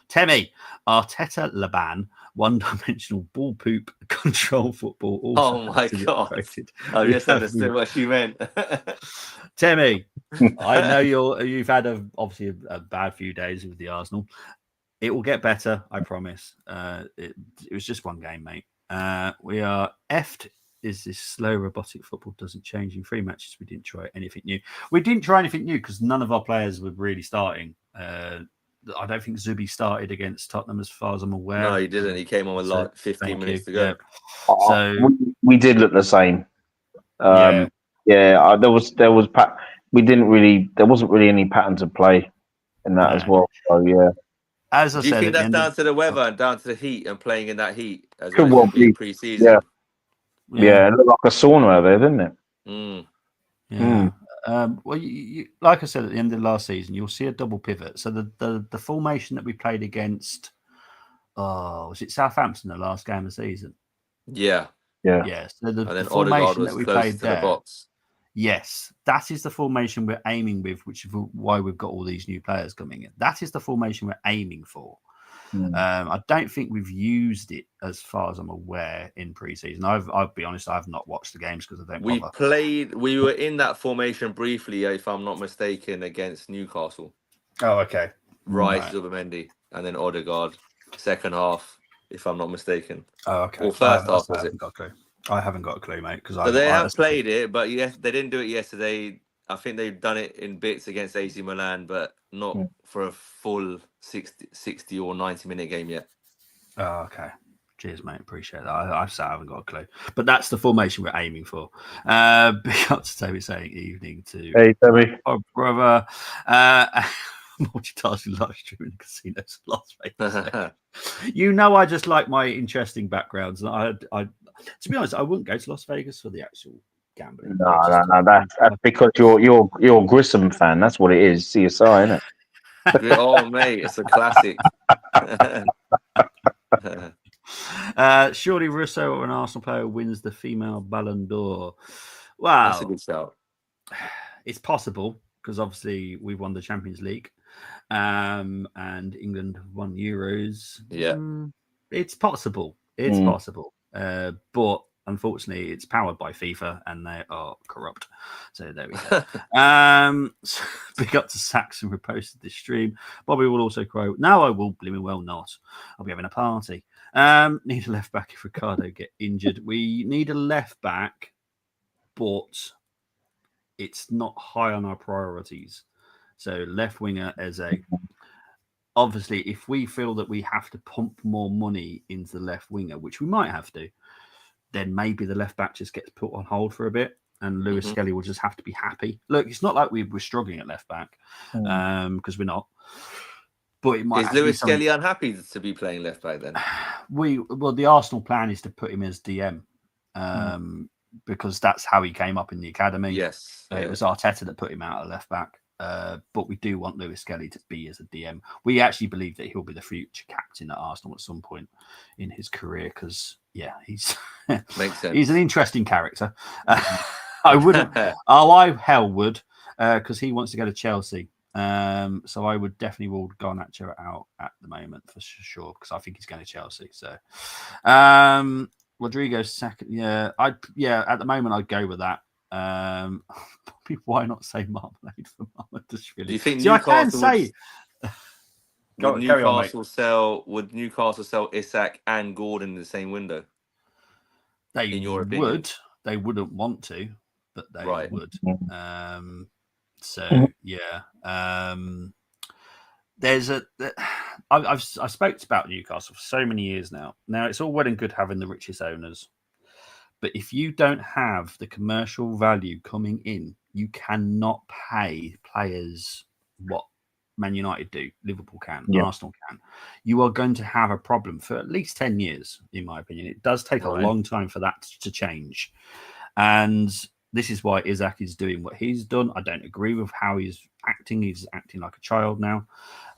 Temi Arteta Laban, one-dimensional ball poop control football. Oh my god! I just understood what she meant. Temi, I know you've had obviously a bad few days with the Arsenal. It will get better, I promise. It was just one game, mate. We are effed. Is this slow robotic football doesn't change in 3 matches? We didn't try anything new. We didn't try anything new because none of our players were really starting. I don't think Zubi started against Tottenham, as far as I'm aware. No, he didn't. He came on with like 15 minutes to go. Yeah. So we did look the same. There wasn't really any pattern to play in that as well. So yeah. As I said, do you think that's down to the weather and down to the heat and playing in that heat as well as pre-season? Yeah, it looked like a sauna out there, didn't it? Yeah. Well, you, like I said at the end of last season, you'll see a double pivot. So the formation that we played against, was it Southampton the last game of the season? Yeah. So the formation that we played there. Box. Yes, that is the formation we're aiming with, which is why we've got all these new players coming in. That is the formation we're aiming for. I don't think we've used it as far as I'm aware in pre-season. I'll be honest, I've not watched the games because I don't bother. We were in that formation briefly, if I'm not mistaken, against Newcastle. Oh, okay. Rice, Zubimendi, and then Odegaard, second half, if I'm not mistaken. Oh, okay. Or first half, was it? I haven't got a clue, mate. So they have played it, but yes, they didn't do it yesterday. I think they've done it in bits against AC Milan, but not for a full 60 or 90-minute game yet. Oh, okay. Cheers, mate. Appreciate that. I haven't got a clue, but that's the formation we're aiming for. Big up to Toby saying evening to Hey, Toby. Oh, brother. Multitasking live streaming casinos in Las Vegas. You know, I just like my interesting backgrounds. And I, to be honest, I wouldn't go to Las Vegas for the actual gambling. No. That's because you're a Grissom fan. That's what it is. CSI, isn't it? Oh, mate, it's a classic. Surely Russo or an Arsenal player wins the female Ballon d'Or. Wow, that's a good shout. It's possible because obviously we've won the Champions League, and England have won Euros. Yeah, it's possible. It's possible, but unfortunately, it's powered by FIFA and they are corrupt. So there we go. So big up to Saxon who posted this stream. Bobby will also quote, "No, I will blooming well not. I'll be having a party." Need a left back if Ricardo get injured. We need a left back, but it's not high on our priorities. So left winger as a obviously, if we feel that we have to pump more money into the left winger, which we might have to, then maybe the left back just gets put on hold for a bit and Lewis Skelly will just have to be happy. Look, it's not like we're struggling at left back because we're not. But it might is Lewis Skelly unhappy to be playing left back then? Well, the Arsenal plan is to put him as DM because that's how he came up in the academy. Yes. It was Arteta that put him out at left back. But we do want Lewis Skelly to be as a DM. We actually believe that he'll be the future captain at Arsenal at some point in his career because, yeah, he's makes sense. He's an interesting character. I wouldn't. I hell would because he wants to go to Chelsea. So I would definitely rule Garnacho out at the moment for sure because I think he's going to Chelsea. So Rodrigo's second. Yeah, at the moment I'd go with that. Why not say Marmalade for Mamadashvili? Do you think Newcastle I can say would Newcastle sell Isak and Gordon in the same window? They in your opinion? Would. They wouldn't want to, but they would. So yeah. There's I've spoke about Newcastle for so many years now. Now it's all well and good having the richest owners, but if you don't have the commercial value coming in, you cannot pay players what Man United do, Liverpool can, Arsenal can. You are going to have a problem for at least 10 years, in my opinion. It does take a long time for that to change. And this is why Isak is doing what he's done. I don't agree with how he's acting. He's acting like a child now.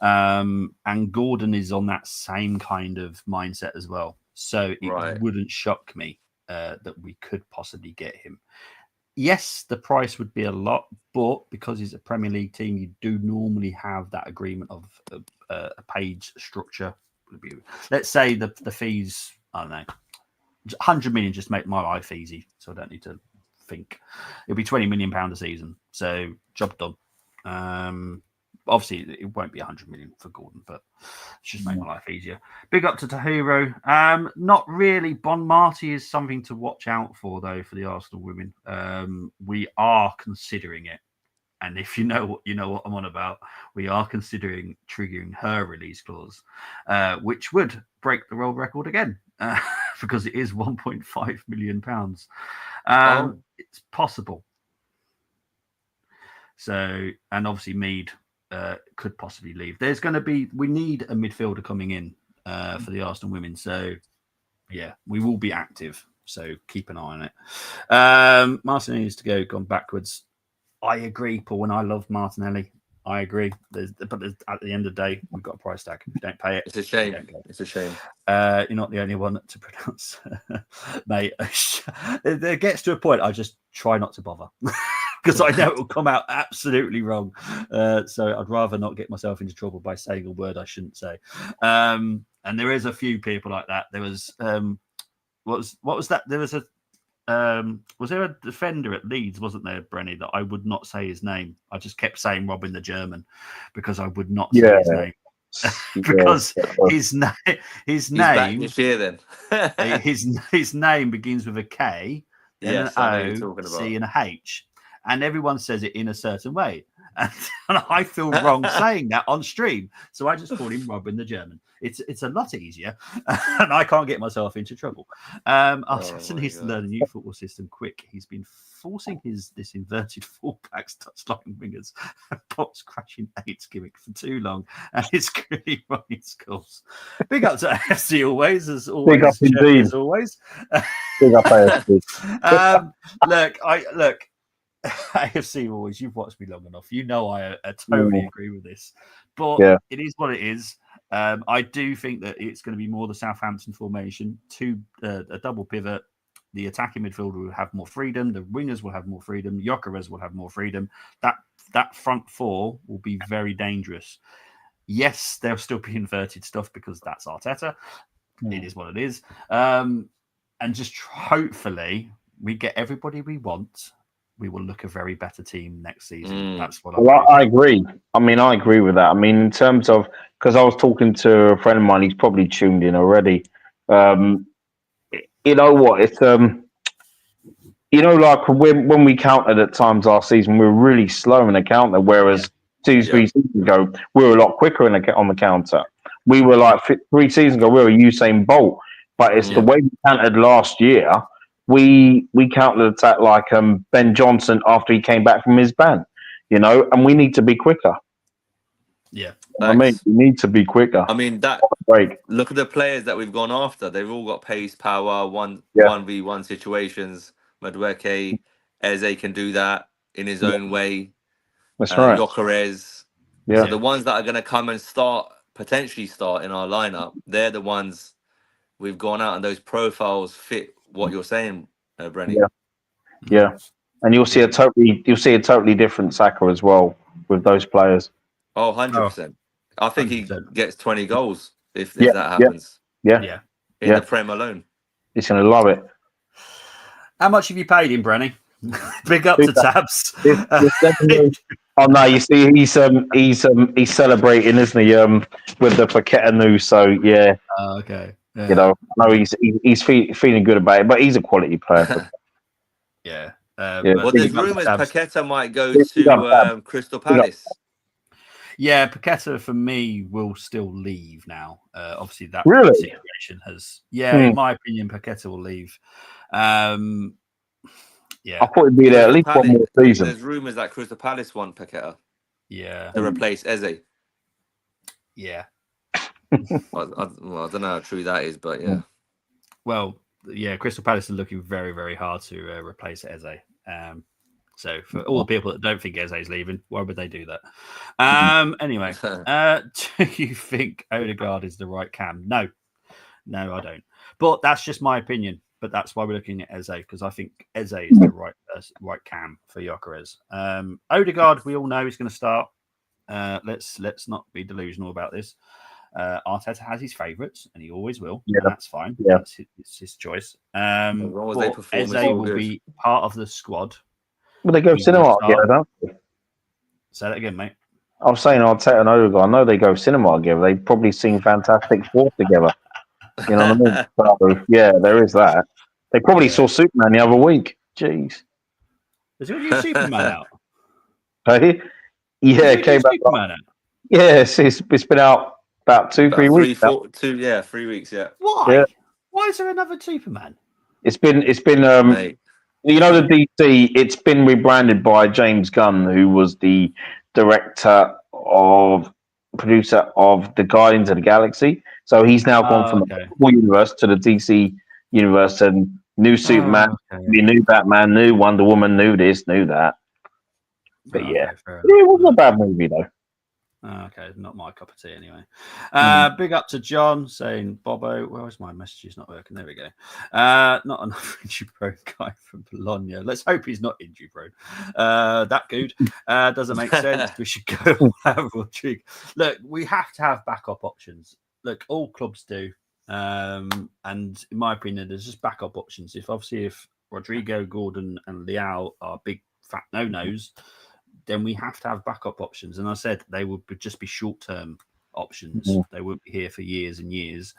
And Gordon is on that same kind of mindset as well. So it wouldn't shock me that we could possibly get him. Yes, the price would be a lot, but because he's a Premier League team, you do normally have that agreement of a paid structure. Let's say the fees, I don't know, 100 million just make my life easy, so I don't need to think. It'll be £20 million a season, so job done. Obviously, it won't be 100 million for Gordon, but it's just make my life easier. Big up to Tahiro. Not really. Bon Marty is something to watch out for, though, for the Arsenal women. We are considering it. And if you know what I'm on about, we are considering triggering her release clause, which would break the world record again because it is £1.5 million. It's possible. So, and obviously Mead could possibly leave. We need a midfielder coming in for the Arsenal women. So, yeah, we will be active. So keep an eye on it. Martinelli needs to go, gone backwards. I agree, Paul, and I love Martinelli. I agree. But at the end of the day, we've got a price tag. If you don't pay it, it's a shame. It's a shame. You're not the only one to pronounce, mate. It gets to a point I just try not to bother because I know it will come out absolutely wrong. So I'd rather not get myself into trouble by saying a word I shouldn't say. And there is a few people like that. There was what was that? There was was there a defender at Leeds, wasn't there, Brenny, that I would not say his name? I just kept saying Robin the German because I would not say his name. Because his name this year, then. his name begins with a K, then an O, C, and a H, and everyone says it in a certain way. And I feel wrong saying that on stream. So I just call him Robin the German. It's a lot easier, and I can't get myself into trouble. Arteta needs to learn a new football system quick. He's been forcing this inverted fullbacks, touchline wingers, and box crashing eights gimmick for too long, and it's clearly running schools. Big up to AFC always, as always. Big up indeed. As always. Big up AFC. Look. AFC always. You've watched me long enough. You know I totally agree with this, but it is what it is. I do think that it's going to be more the Southampton formation, a double pivot. The attacking midfielder will have more freedom. The wingers will have more freedom. Gyökeres will have more freedom. That front four will be very dangerous. Yes, there'll still be inverted stuff because that's Arteta. It is what it is. And just hopefully we get everybody we want. We will look a very better team next season. That's what I agree. I mean, I agree with that. I mean, in terms of, because I was talking to a friend of mine, he's probably tuned in already. You know what? It's like when we counted at times last season, we were really slow in the counter. Whereas 3 seasons ago, we were a lot quicker on the counter. We were like 3 seasons ago, we were Usain Bolt. But it's the way we counted last year. We countered attack like Ben Johnson after he came back from his ban, and we need to be quicker. Yeah, I mean, we need to be quicker. I mean, look at the players that we've gone after. They've all got pace, power, 1v1 situations. Madueke, Eze can do that in his own way. That's right. Gyökeres. So the ones that are going to come and potentially start in our lineup, they're the ones we've gone out, and those profiles fit what you're saying, Brenny. Yeah, and you'll see a totally different Saka as well with those players. Oh, 100%. I think 100%. He gets 20 goals if that happens. Yeah. In the Prem alone. He's going to love it. How much have you paid him, Brenny? Big up to Tabs. Oh no, you see, he's celebrating, isn't he? With the Paqueta news. So yeah. Okay. Yeah. No, he's feeling good about it, but he's a quality player. Well, there's rumours Paqueta might go to Crystal Palace. Yeah, Paqueta for me will still leave now. Obviously, that situation has. In my opinion, Paqueta will leave. I thought it'd be there at least one more season. There's rumours that Crystal Palace want Paqueta. Yeah. To replace Eze. Yeah. I don't know how true that is, but yeah. Well, Crystal Palace are looking very, very hard to replace Eze. So for all the people that don't think Eze is leaving, why would they do that? Anyway, do you think Odegaard is the right cam? No, I don't. But that's just my opinion. But that's why we're looking at Eze, because I think Eze is the right cam for Gyökeres. Odegaard, we all know he's going to start. Let's not be delusional about this. Arteta has his favourites, and he always will. Yeah, that's fine. Yeah, it's his choice. As long as they perform, Eze will be part of the squad. Well, they go cinema together, don't they? Say that again, mate. I was saying Arteta and Odegaard. I know they go cinema together. They probably sing Fantastic Four together. You know what I mean? So, yeah, there is that. They probably saw Superman the other week. Jeez. Is there a new Superman out? Hey? Yeah, it came out. Yes, it's been out about 2-3 weeks. 3 weeks, yeah. Why? Yeah. Why is there another Superman? It's been you know, the DC, it's been rebranded by James Gunn, who was the producer of the Guardians of the Galaxy. So he's now gone from the Marvel universe to the DC universe, and new Superman, new Batman, new Wonder Woman, new this, new that. But it wasn't a bad movie though. Okay, not my cup of tea anyway. Big up to John saying, Bobo, where's my messages not working? There we go. Not another injury prone guy from Bologna. Let's hope he's not injury prone. That good. Doesn't make sense. We should go Rodrigo. Look, we have to have backup options. Look, all clubs do. And in my opinion, there's just backup options. If Rodrigo, Gordon, and Leao are big fat no-nos, then we have to have backup options. And I said they would just be short-term options. They wouldn't be here for years and years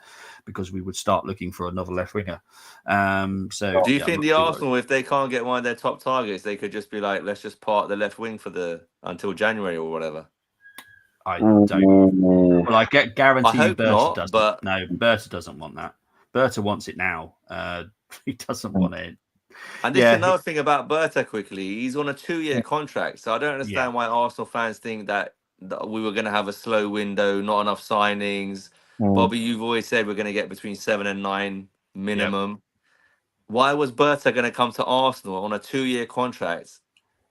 because we would start looking for another left winger. So do you think the Arsenal, if they can't get one of their top targets, they could just be like, let's just park the left wing for until January or whatever? I don't. Well, I guarantee I hope Berta not, doesn't. but No, Berta doesn't want that. Berta wants it now. He doesn't want it. And this is another thing about Berta quickly. He's on a 2-year contract, so I don't understand why Arsenal fans think that we were going to have a slow window, not enough signings. Bobby, you've always said we're going to get between 7 and 9 minimum. Why was Berta going to come to Arsenal on a 2-year contract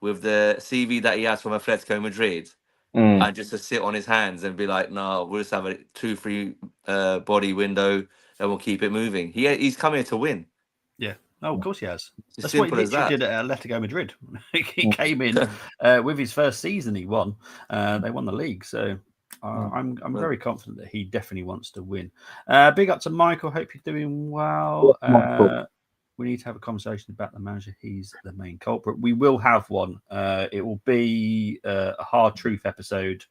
with the CV that he has from Atletico Madrid and just to sit on his hands and be like, no, we'll just have a 2-3 body window and we'll keep it moving? He's come here to win. Yeah. Oh, of course he has. It's That's what he simple as did at Atletico Madrid. He came in with his first season. He won. They won the league. So I'm very confident that he definitely wants to win. Big up to Michael. Hope you're doing well. We need to have a conversation about the manager. He's the main culprit. We will have one. It will be a hard truth episode,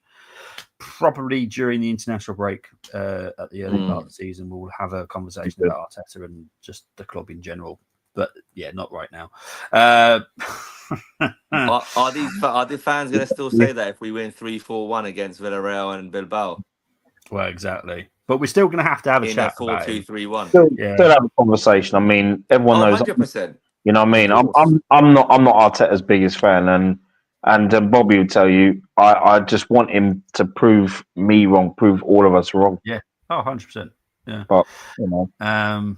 probably during the international break at the early part of the season. We'll have a conversation about Arteta and just the club in general. But yeah, not right now. Are the fans going to still say that if we win 3-4-1 against Villarreal and Bilbao? Well, exactly. But we're still going to have a chat. 4-2-3-1. Still have a conversation. I mean, everyone knows. 100%. You know what I mean? I'm not Arteta's biggest fan, and Bobby would tell you, I just want him to prove me wrong, prove all of us wrong. Yeah. Oh, 100%. Yeah. But you know,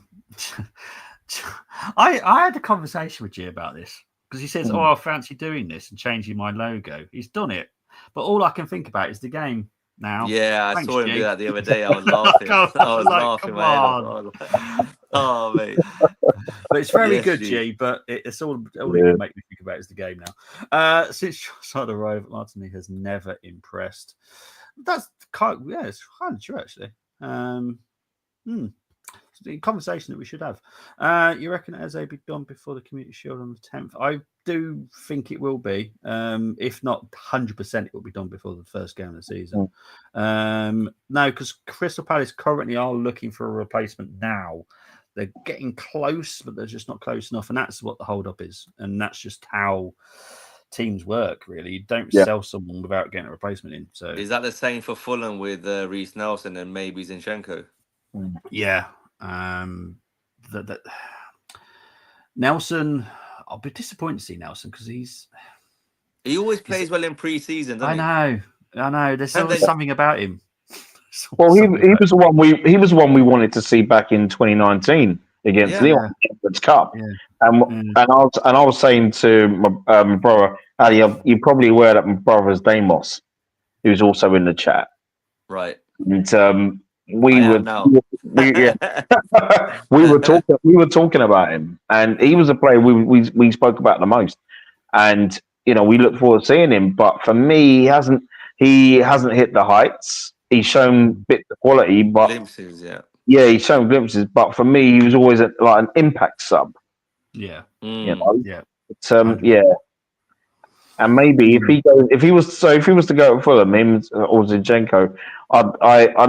I had a conversation with G about this because he says, I fancy doing this and changing my logo. He's done it. But all I can think about is the game now. Yeah, I saw him do that the other day. I was laughing. I was laughing, man. Oh, mate. But it's very good, G, but it's all it can make me think about is the game now. Since Trossard arrived, Martinelli has never impressed. That's it's kind of true, actually. The conversation that we should have. You reckon Eze be done before the Community Shield on the 10th? I do think it will be. If not 100%, it will be done before the first game of the season. No, because Crystal Palace currently are looking for a replacement now. They're getting close, but they're just not close enough. And that's what the hold-up is. And that's just how teams work, really. You don't sell someone without getting a replacement in. So is that the same for Fulham with Reece Nelson and maybe Zinchenko? Yeah. Nelson, I'll be disappointed to see Nelson because he always plays well in pre-season, doesn't he? I know. There's always something about him. Well, he was the one we wanted to see back in 2019 against Lyon in the Cup. Yeah. And I was saying to my brother, Ali, you're probably aware that my brother is Damos, who's also in the chat. Right. And we were talking about him, and he was a player we spoke about the most. And you know, we look forward to seeing him. But for me, he hasn't hit the heights. He's shown bits of quality, but glimpses, he's shown glimpses. But for me, he was always like an impact sub. Yeah, you know, And maybe if he was to go at Fulham, him or Zinchenko, I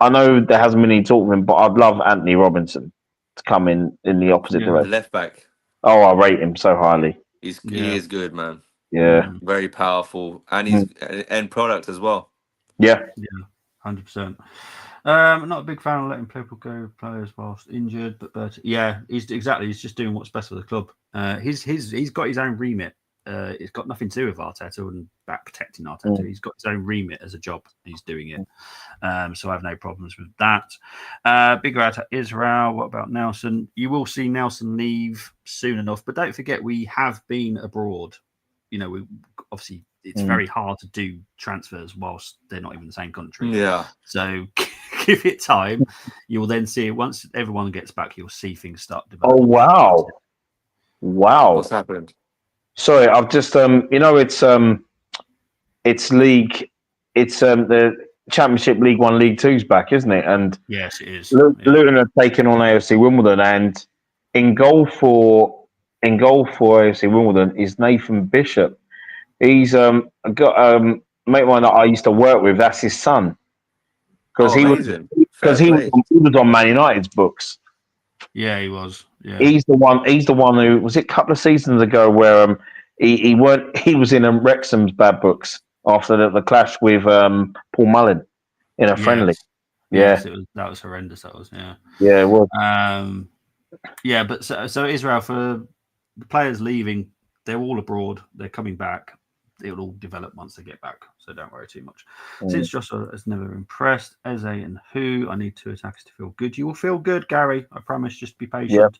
know there hasn't been any talk of him, but I'd love Anthony Robinson to come in the opposite direction. Left back. Oh, I rate him so highly. He is good, man. Yeah, very powerful, and he's an end product as well. Yeah, 100%. I'm not a big fan of letting people go players whilst injured, but he's just doing what's best for the club. He's got his own remit. It's got nothing to do with Arteta and back protecting Arteta. He's got his own remit as a job. He's doing it. So I have no problems with that. Bigger out at Israel. What about Nelson? You will see Nelson leave soon enough, but don't forget we have been abroad. You know, obviously it's very hard to do transfers whilst they're not even in the same country. Yeah. So give it time. You will then see it once everyone gets back. You'll see things start developing. Oh wow! What's happened? Sorry, I've just it's league, it's the Championship League 1, League 2's back, isn't it? And yes, it is. Luton are taking on AFC Wimbledon, and in goal for AFC Wimbledon is Nathan Bishop. He's got mate of mine that I used to work with. That's his son. because he was on Man United's books. Yeah, he was. Yeah, he's the one who was it a couple of seasons ago where he was in Wrexham's bad books after the clash with Paul Mullin in a friendly. Yes, that was horrendous. That was it was. Yeah, but so Israel, for the players leaving, they're all abroad. They're coming back. It'll all develop once they get back, so don't worry too much. Since Joshua has never impressed, Eze and who I need 2 attacks to feel good. You will feel good, Gary. I promise. Just be patient.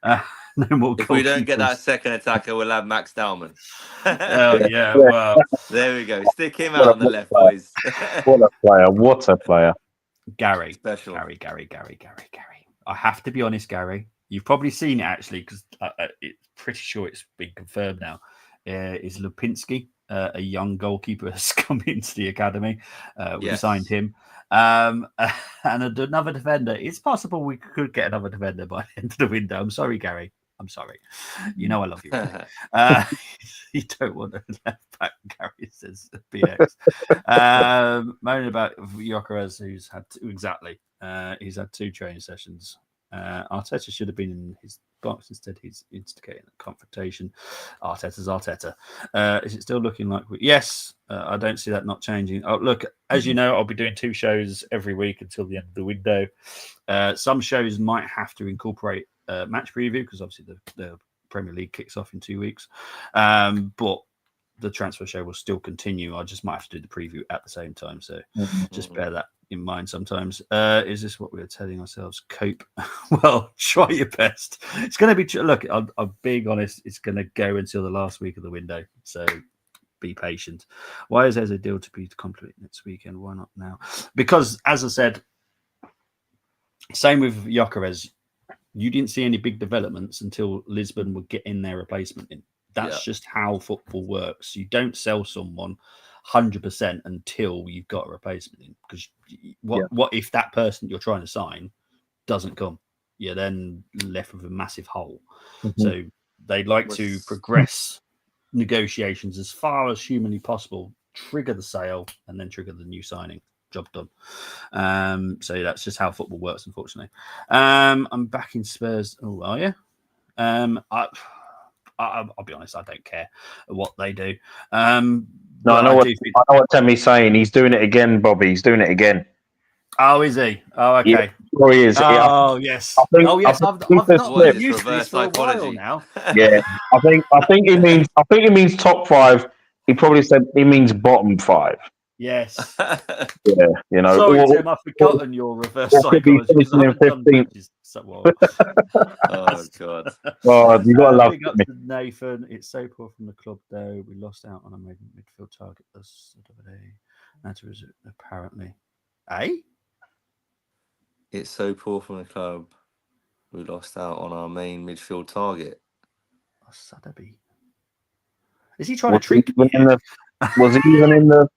Yep. No more. If we don't get that second attacker, we'll have Max Dowman. Oh yeah, well, there we go. Stick him out on the left, boys. What a player! What a player! Gary, special. Gary. I have to be honest, Gary. You've probably seen it actually because it's pretty sure it's been confirmed now. Is Lupinski, a young goalkeeper, has come into the academy. We signed him. And another defender. It's possible we could get another defender by the end of the window. I'm sorry, Gary. I'm sorry. You know I love you. You don't want a left back, Gary says BX. Moaning about Gyökeres, who's had he's had 2 training sessions. Arteta should have been in his box. Instead, he's instigating a confrontation. Arteta's Arteta. Is it still looking like yes? I don't see that not changing. Oh, look, as you know, I'll be doing 2 shows every week until the end of the window. Some shows might have to incorporate match preview because obviously the Premier League kicks off in 2 weeks. But the transfer show will still continue. I just might have to do the preview at the same time. So just bear that in mind sometimes. Is this what we're telling ourselves? Cope. Well, try your best. It's going to be, look, I'm being honest, it's going to go until the last week of the window. So be patient. Why is there a deal to be complete next weekend? Why not now? Because, as I said, same with Gyökeres. You didn't see any big developments until Lisbon would get in their replacement in. That's just how football works. You don't sell someone 100% until you've got a replacement in. Because what if that person you're trying to sign doesn't come? You're then left with a massive hole. So they'd like to progress negotiations as far as humanly possible, trigger the sale, and then trigger the new signing. Job done. So that's just how football works, unfortunately. I'm back in Spurs. Oh, are you? I'll be honest, I don't care what they do. No, I know what Tammy's saying. He's doing it again, Bobby. He's doing it again. Oh, is he? Oh, okay. Yeah, sure he is. Oh, yes. I've not been used to this for a while now. Yeah, I think he means top 5. He probably said he means bottom 5. Yes. Yeah, you know. Sorry, Tim, I've forgotten your reverse psychology. Oh God! Oh, you gotta love big up to Nathan. It's so poor from the club, though. We lost out on a midfield target. That was apparently. It's so poor from the club. We lost out on our main midfield target. Oh, Sadabi. Is he trying to trick me? Was he even in the?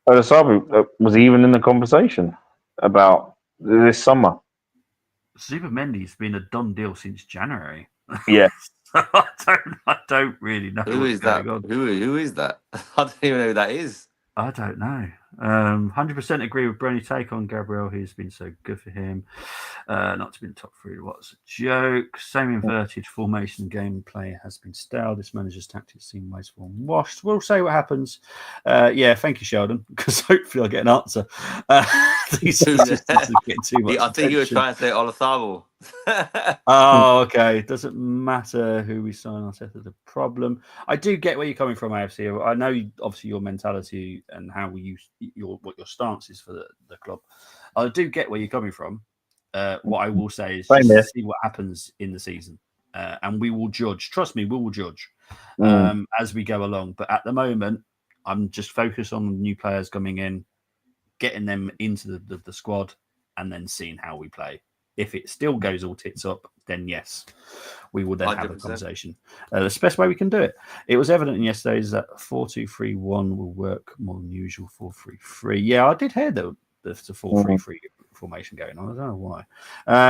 Was he even in the conversation about this summer? Zubimendi's been a done deal since January. Yeah. I don't really know. Who is that? Who is that? I don't even know who that is. I don't know. 100% agree with Brenny's take on Gabriel, who's been so good for him. Not to be in the top 3, what's a joke? Same inverted formation gameplay has been stale. This manager's tactics seem wasteful and washed. We'll say what happens. Yeah, thank you, Sheldon, because hopefully I'll get an answer. These just getting too much I think you were trying to say Olazabal. Oh, okay. Doesn't matter who we sign. Arteta the problem. I do get where you're coming from, AFC. I know obviously your mentality and how what your stance is for the club. I do get where you're coming from. What I will say is just see what happens in the season, and we will judge. Trust me, we will judge as we go along. But at the moment, I'm just focused on new players coming in, getting them into the squad, and then seeing how we play. If it still goes all tits up, then yes, we will then 100%. Have a conversation. The best way we can do it. It was evident in yesterday's that 4-2-3-1 will work more than usual 4-3-3. Yeah, I did hear the 4-3-3 formation going on. I don't know why.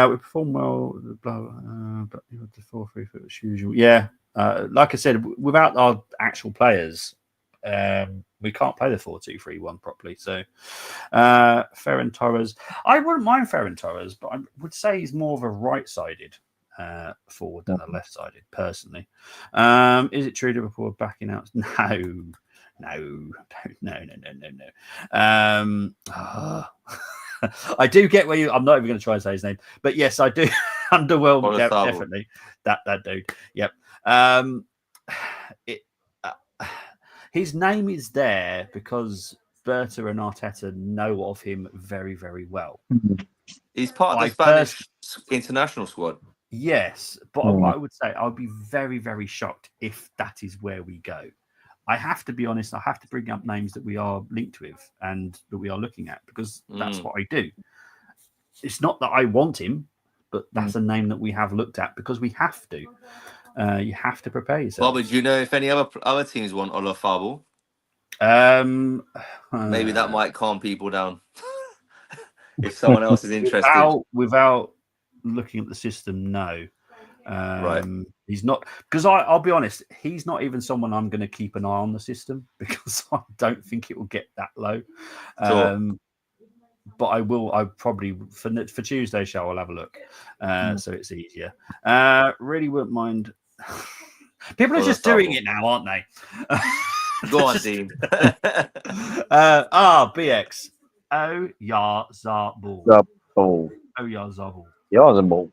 We performed well, but the 4-3-3 as usual. Yeah, like I said, without our actual players, we can't play the 4-2-3-1 properly. So Ferran Torres, I wouldn't mind Ferran Torres, but I would say he's more of a right-sided forward than a left-sided, personally. Is it true Liverpool are backing out? No. I do get where I'm not even going to try and say his name, but yes, I do. Underwhelmed, definitely. That dude. Yep. His name is there because Berta and Arteta know of him very, very well. He's part of the Spanish international squad. Yes, but what I would say, I'd be very, very shocked if that is where we go. I have to be honest. I have to bring up names that we are linked with and that we are looking at because that's what I do. It's not that I want him, but that's a name that we have looked at because we have to. You have to prepare yourself. Bobby, do you know if any other teams want Olafable? Maybe that might calm people down. If someone else is interested. Without looking at the system, no. Right. He's not, because I'll be honest, he's not even someone I'm going to keep an eye on the system because I don't think it will get that low. Sure. But I probably for Tuesday's show I'll have a look, so it's easier. Really wouldn't mind. People are just doing it now, aren't they? Go on, Dean. BX. Oh yeah, Zabul. Oh yeah, Zabul. Zabul.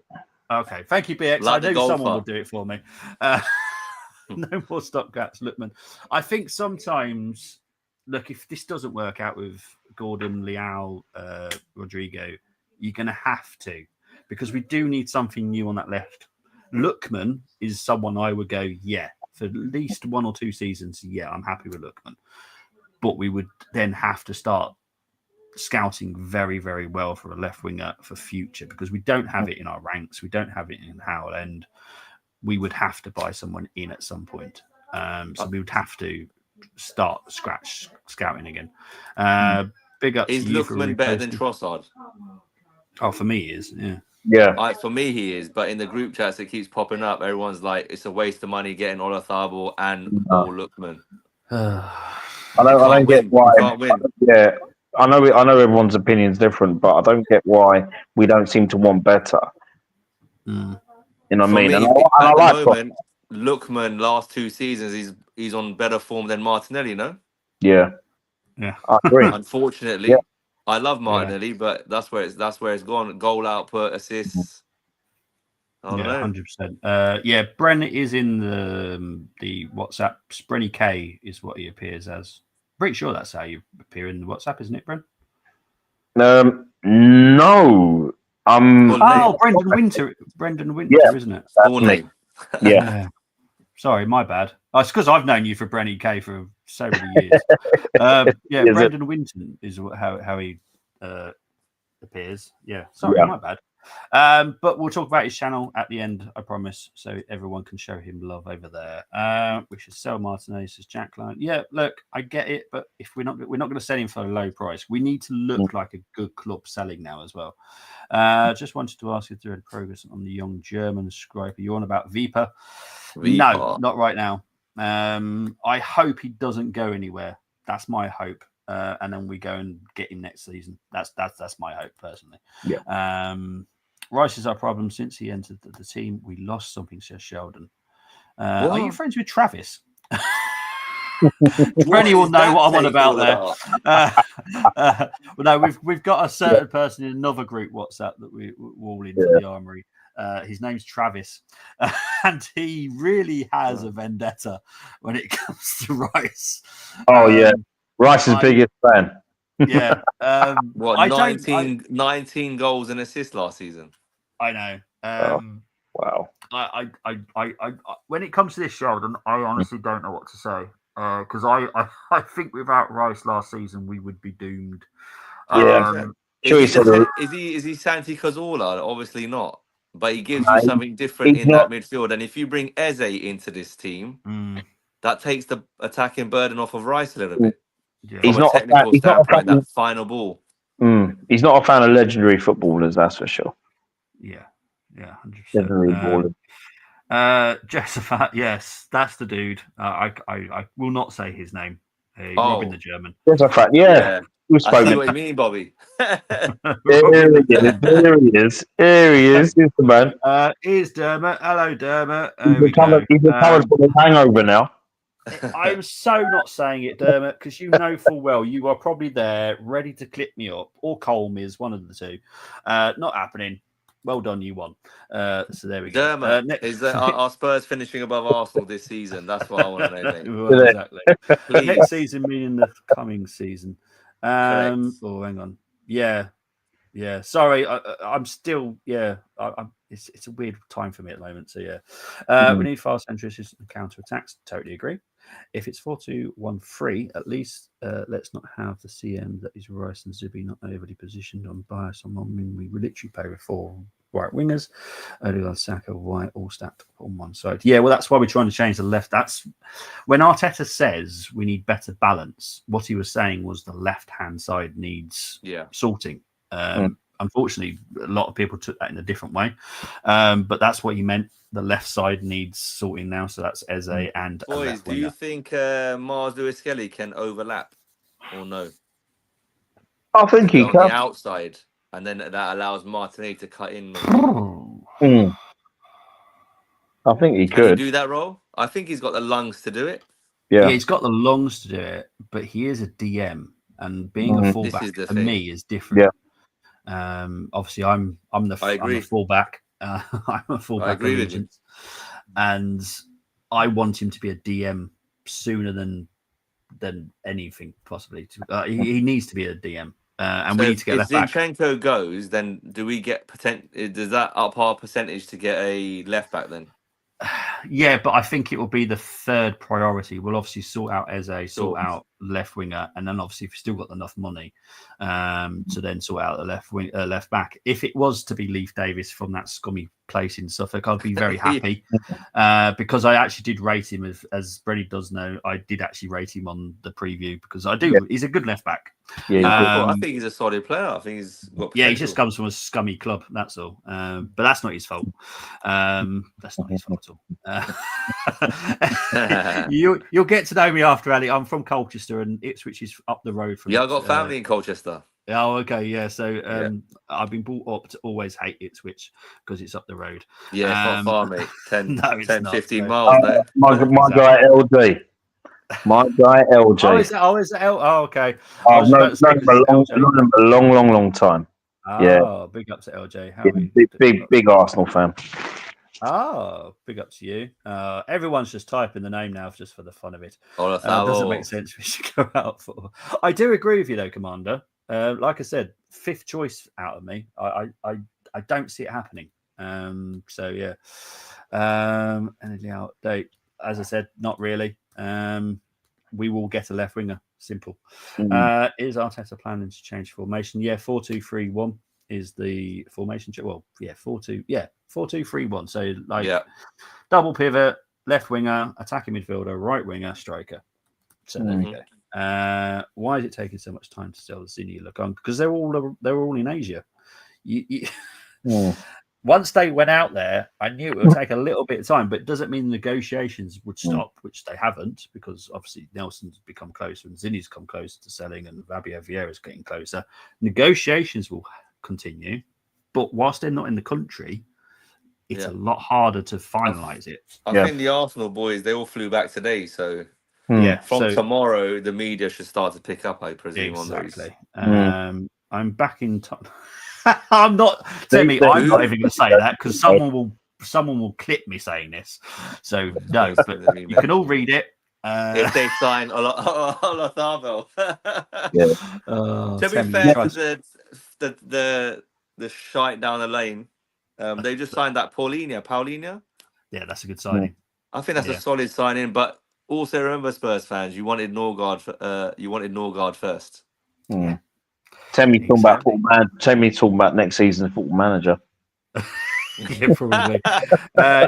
Okay, thank you, BX. Like I knew someone would do it for me. No more stopgaps, Lookman. I think sometimes, look, if this doesn't work out with Gordon, Leal, Rodrigo, you're going to have to, because we do need something new on that left. Lookman is someone I would go, for at least 1 or 2 seasons, I'm happy with Lookman. But we would then have to start scouting very, very well for a left winger for future because we don't have it in our ranks. We don't have it in Howell, and we would have to buy someone in at some point. So we would have to start scratch scouting again. Big up. Is Lookman better than Trossard? Oh, for me, he is. Yeah. For me, he is. But in the group chats, it keeps popping up. Everyone's like, it's a waste of money getting Olazabal and Lookman. I don't get why. Yeah. I know everyone's opinion's different, but I don't get why we don't seem to want better. You know what I mean? At the moment, Lookman last 2 seasons, he's on better form than Martinelli, no? Yeah, I agree. Unfortunately, I love Martinelli, but that's where it's gone. Goal output, assists. I don't know. 100%. Bren is in the WhatsApp. Brenny K is what he appears as. Pretty sure that's how you appear in the WhatsApp, isn't it, Bren? No. Brendan Winter, isn't it? Full name. Yeah. Sorry, my bad. It's because I've known you for Brenny K for so many years. Brendan Winton is how he appears. Yeah, sorry, my bad. But we'll talk about his channel at the end, I promise, so everyone can show him love over there. We should sell Martinelli, says Jack Line. Yeah, look, I get it, but if we're not going to sell him for a low price, we need to look like a good club selling now as well. Just wanted to ask if there had progress on the young German striker. You on about Viper? No, not right now. I hope he doesn't go anywhere. That's my hope. And then we go and get him next season. That's my hope personally. Yeah. Rice is our problem since he entered the team. We lost something, says Sheldon. Are you friends with Travis? Brenny will know what I'm on about there. No, we've got a certain person in another group WhatsApp that we're all into the armory. His name's Travis, and he really has a vendetta when it comes to Rice. Oh yeah, Rice's biggest fan. Yeah. 19 goals and assists last season. I know. Wow. I when it comes to this, Sheldon, I honestly don't know what to say because I think without Rice last season we would be doomed. Is he Santi Cazorla? Obviously not. But he gives you something different in that midfield. And if you bring Eze into this team, that takes the attacking burden off of Rice a little bit. Yeah. He's not that final ball. He's not a fan of legendary footballers, that's for sure. Yeah, 100%. Josephat, yes, that's the dude. I will not say his name Hey, Robin the German. That's a fact. Yeah. I see what you mean, Bobby. Here he is. Here he is. Here's the man. Here's Dermot. Hello, Dermot. He's recovered from his hangover now. I'm so not saying it, Dermot, because you know full well you are probably there, ready to clip me up, or Cole me as one of the two. Not happening. Well done, you won. So there we go. Dermot, is our Spurs finishing above Arsenal this season? That's what I want to know, mate. Well, exactly. Next season meaning the coming season. Oh, hang on. Yeah. Sorry, I'm still. Yeah, it's a weird time for me at the moment. So yeah, we need fast entries and counter attacks. Totally agree. If it's 4-2-1-3, at least let's not have the CM that is Rice and Zubi not overly positioned on bias. I mean, we literally play with 4 right wingers, Odegaard, Saka, White, all stacked up on one side. Yeah, well, that's why we're trying to change the left. That's when Arteta says we need better balance. What he was saying was the left-hand side needs sorting. Unfortunately, a lot of people took that in a different way, but that's what he meant. The left side needs sorting now, so that's Eze and boys. Do you think Mars Lewis Kelly can overlap or no? I think he on can. The outside, and then that allows Martinelli to cut in. I think he could do that role. I think he's got the lungs to do it. Yeah, he's got the lungs to do it, but he is a DM, and being a fullback for me is different. Yeah. Obviously, I'm a fullback. I'm a fullback. I agree with you. And I want him to be a DM sooner than anything possibly. He needs to be a DM, and so we need to get left back. If Zinchenko goes, then do we get does that up our percentage to get a left back then? Yeah, but I think it will be the third priority. We'll obviously sort out Eze, sort out left winger, and then obviously if you've still got enough money to then sort out the left back. If it was to be Leif Davis from that scummy place in Suffolk, I'd be very happy because I actually did rate him, as Brenny does know. I did actually rate him on the preview because I do. Yeah. He's a good left back. Yeah, I think he's a solid player. I think he's got potential. He just comes from a scummy club. That's all. But that's not his fault. That's not his fault at all. You'll get to know me after, Ali. I'm from Colchester, and Ipswich is up the road from. Yeah, I got family in Colchester. Oh, okay, yeah. So I've been brought up to always hate Ipswich because it's up the road. Yeah, it's not far, mate. 10, no, 10 15 miles. No? My guy LG. My guy LJ. Is that L? Oh, okay. I've known him a long time. Oh, big up to LJ. How big Arsenal fan. Oh, big up to you. Everyone's just typing the name now just for the fun of it. Doesn't make sense. We should go out for. I do agree with you though, Commander. Like I said, 5th choice out of me. I don't see it happening. So yeah. Anything update? As I said, not really. We will get a left winger. Simple. Is Arteta planning to change formation? Yeah, 4-2-3-1 is the formation. Well, yeah, 4-2-3-1. So double pivot, left winger, attacking midfielder, right winger, striker. So there we go. Why is it taking so much time to sell the Zinni Lukong? Because they're all in Asia. Once they went out there, I knew it would take a little bit of time, but it doesn't mean negotiations would stop, which they haven't, because obviously Nelson's become closer and Zinni's come closer to selling and Fabio Vieira's getting closer. Negotiations will continue, but whilst they're not in the country, it's a lot harder to finalise it. I think the Arsenal boys, they all flew back today, so from tomorrow, the media should start to pick up, I presume, exactly. On those. I'm back in time. I'm not, Timmy. I'm not even going to say that because someone will clip me saying this. So no, but you can all read it. If they sign Olazabal. To be fair, the shite down the lane, they just signed that Paulinho. Yeah, that's a good signing. I think that's a solid signing. But also remember, Spurs fans, you wanted Norgard first. Yeah. Tell me talking about next season's Football Manager. Yeah, probably.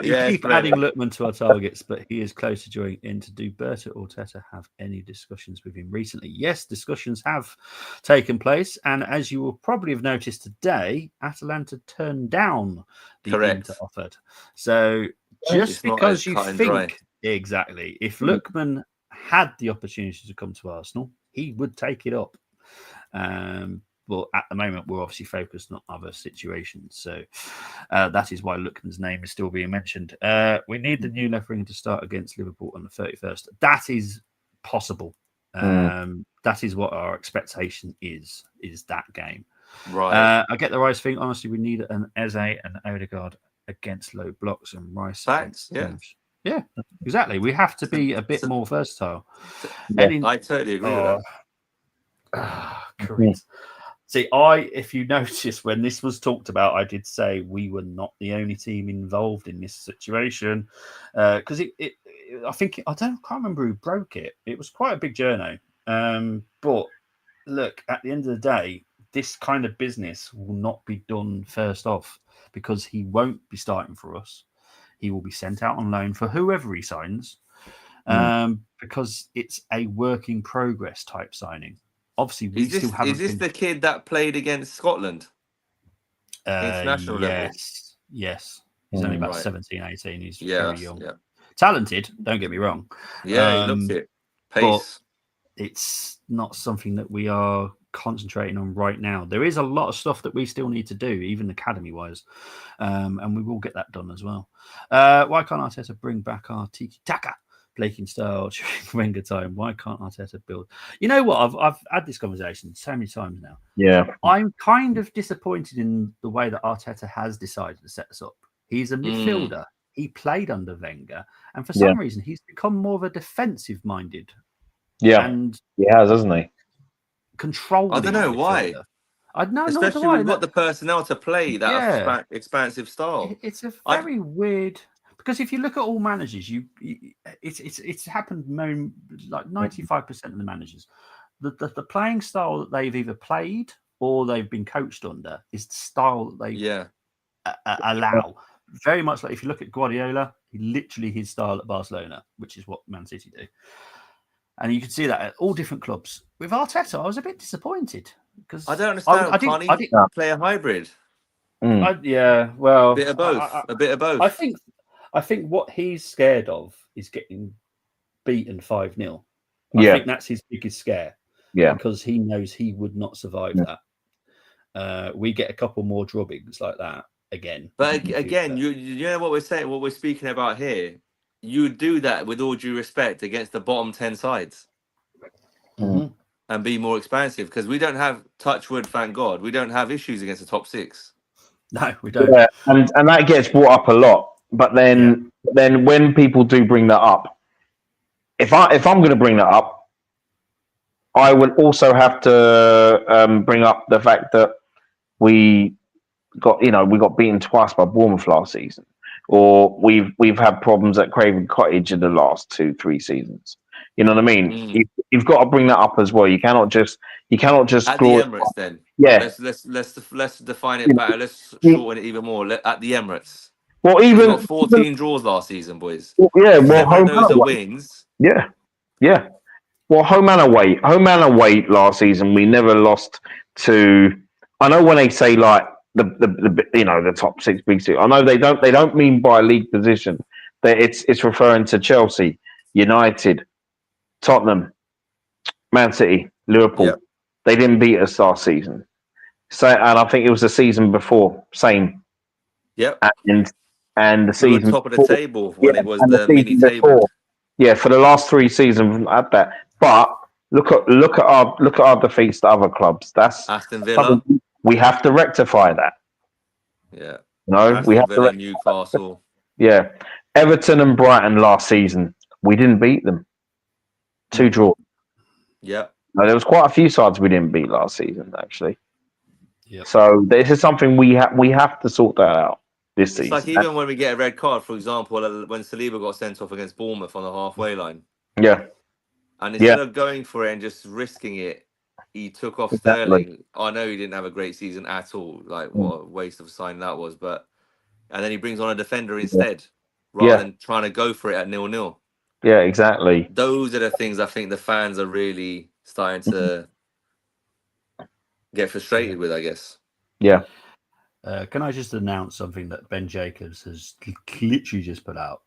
You keep adding Lookman to our targets, but he is close to joining in. Do Berta or Teta have any discussions with him recently? Yes, discussions have taken place, and as you will probably have noticed today, Atalanta turned down the Inter offered. So just because you think exactly, if Lookman had the opportunity to come to Arsenal, he would take it up. But at the moment, we're obviously focused on other situations. So that is why Lookman's name is still being mentioned. We need the new left winger to start against Liverpool on the 31st. That is possible. That is what our expectation is that game. Right. I get the Rice thing. Honestly, we need an Eze and Odegaard against low blocks and Rice Facts, against yeah, exactly. We have to be a bit more versatile. I totally agree with that. Correct. See, if you notice, when this was talked about, I did say we were not the only team involved in this situation because I can't remember who broke it. It was quite a big journey. But look, at the end of the day, this kind of business will not be done first off because he won't be starting for us. He will be sent out on loan for whoever he signs because it's a work in progress type signing. Obviously, we still haven't. Is this the kid that played against Scotland? International level? Yes. He's only about 17, 18. He's very young. Yeah. Talented, don't get me wrong. Yeah, he looks it. Pace. But it's not something that we are concentrating on right now. There is a lot of stuff that we still need to do, even academy-wise, and we will get that done as well. Why can't Arteta bring back our tiki-taka Blaking style during Wenger time? Why can't Arteta build? You know what? I've had this conversation so many times now. Yeah. I'm kind of disappointed in the way that Arteta has decided to set us up. He's a midfielder. He played under Wenger, and for some reason, he's become more of a defensive-minded. Yeah, and he has, hasn't he? Controlling. I don't know why. I know, especially when we've got the personnel to play that expansive style. It's a very weird. Because if you look at all managers, it's happened like 95% of the managers. The playing style that they've either played or they've been coached under is the style that they allow. Very much like if you look at Guardiola, his style at Barcelona, which is what Man City do. And you can see that at all different clubs. With Arteta, I was a bit disappointed because I don't understand. Can't he play a hybrid? A bit of both. I think what he's scared of is getting beaten 5-0. I think that's his biggest scare. Yeah, because he knows he would not survive that. We get a couple more drubbings like that again. But again, you know what we're saying, what we're speaking about here. You would do that with all due respect against the bottom 10 sides and be more expansive because we don't have, touch wood, thank God, we don't have issues against the top 6. No, we don't. Yeah, and that gets brought up a lot. But then when people do bring that up, if I'm going to bring that up, I would also have to bring up the fact that we got beaten twice by Bournemouth last season, or we've had problems at Craven Cottage in the last 2-3 seasons. You know what I mean? You've got to bring that up as well. You cannot just at the Emirates. Then let's define it better. Let's shorten it even more. At the Emirates. Well, we got 14 draws last season, boys. Yeah, well, home and away wins. Yeah. Well, home and away last season, we never lost to. I know when they say like the top 6 big 6. I know they don't mean by league position. It's referring to Chelsea, United, Tottenham, Man City, Liverpool. Yep. They didn't beat us last season. So, and I think it was the season before, same. Yep. And the season top of the table when it was the mini table. Yeah, for the last 3 seasons at that. But look at our defeats to other clubs. That's Aston Villa. We have to rectify that. Yeah. No, we have to Newcastle. Yeah. Everton and Brighton last season, we didn't beat them. 2 draws. Yeah. No, there was quite a few sides we didn't beat last season, actually. Yep. So this is something we have to sort that out this season. It's like even when we get a red card, for example, when Saliba got sent off against Bournemouth on the halfway line. Yeah. And instead of going for it and just risking it, he took off Sterling. I know he didn't have a great season at all. Like, what a waste of a sign that was. And then he brings on a defender instead, rather than trying to go for it at 0-0. Yeah, exactly. Those are the things I think the fans are really starting to get frustrated with, I guess. Yeah. Can I just announce something that Ben Jacobs has literally just put out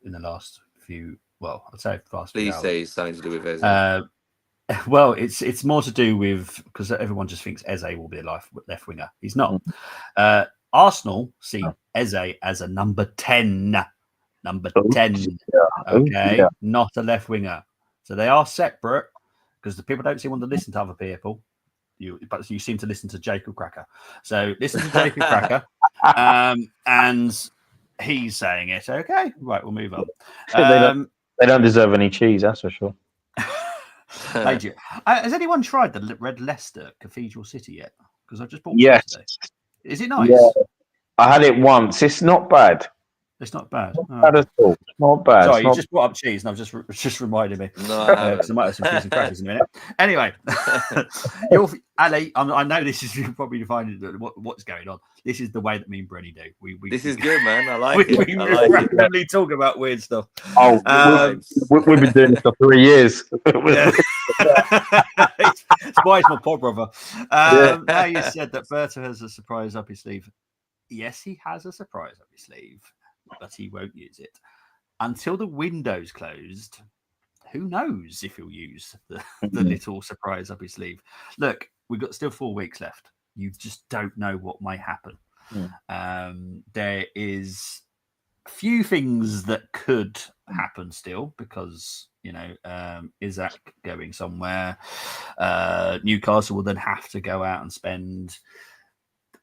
in the last few well, I'd say past Please few hours. say it's something to do with Eze. Well, it's more to do with because everyone just thinks Eze will be a left winger. He's not. Arsenal see Eze as a number 10. Number 10. Okay, not a left winger. So they are separate because the people don't seem want to listen to other people. But you seem to listen to Jacob Cracker. So listen to Jacob Cracker, and he's saying it. Okay, right, we'll move on. They don't deserve any cheese, that's for sure. Thank you. Has anyone tried the Red Leicester Cathedral City yet? Because I just bought yes. today. Is it nice? Yeah. I had it once. It's not bad. It's not bad. Not bad at all. It's not bad. Sorry, you just brought up cheese, and I've just reminded me. No, because I might have some cheese and crackers in a minute. Anyway, Ali, I know this is probably finding what's going on. This is the way that me and Brenny do. This is good, man. I like it. We randomly talk about weird stuff. Oh, we've been doing this for 3 years. It's why it's my pod brother. Now you said that Berto has a surprise up his sleeve. Yes, he has a surprise up his sleeve, but he won't use it until the window's closed. Who knows if he'll use the little surprise up his sleeve? Look, we've got still 4 weeks left. You just don't know what might happen. There is a few things that could happen still because Isak going somewhere. Newcastle will then have to go out and spend.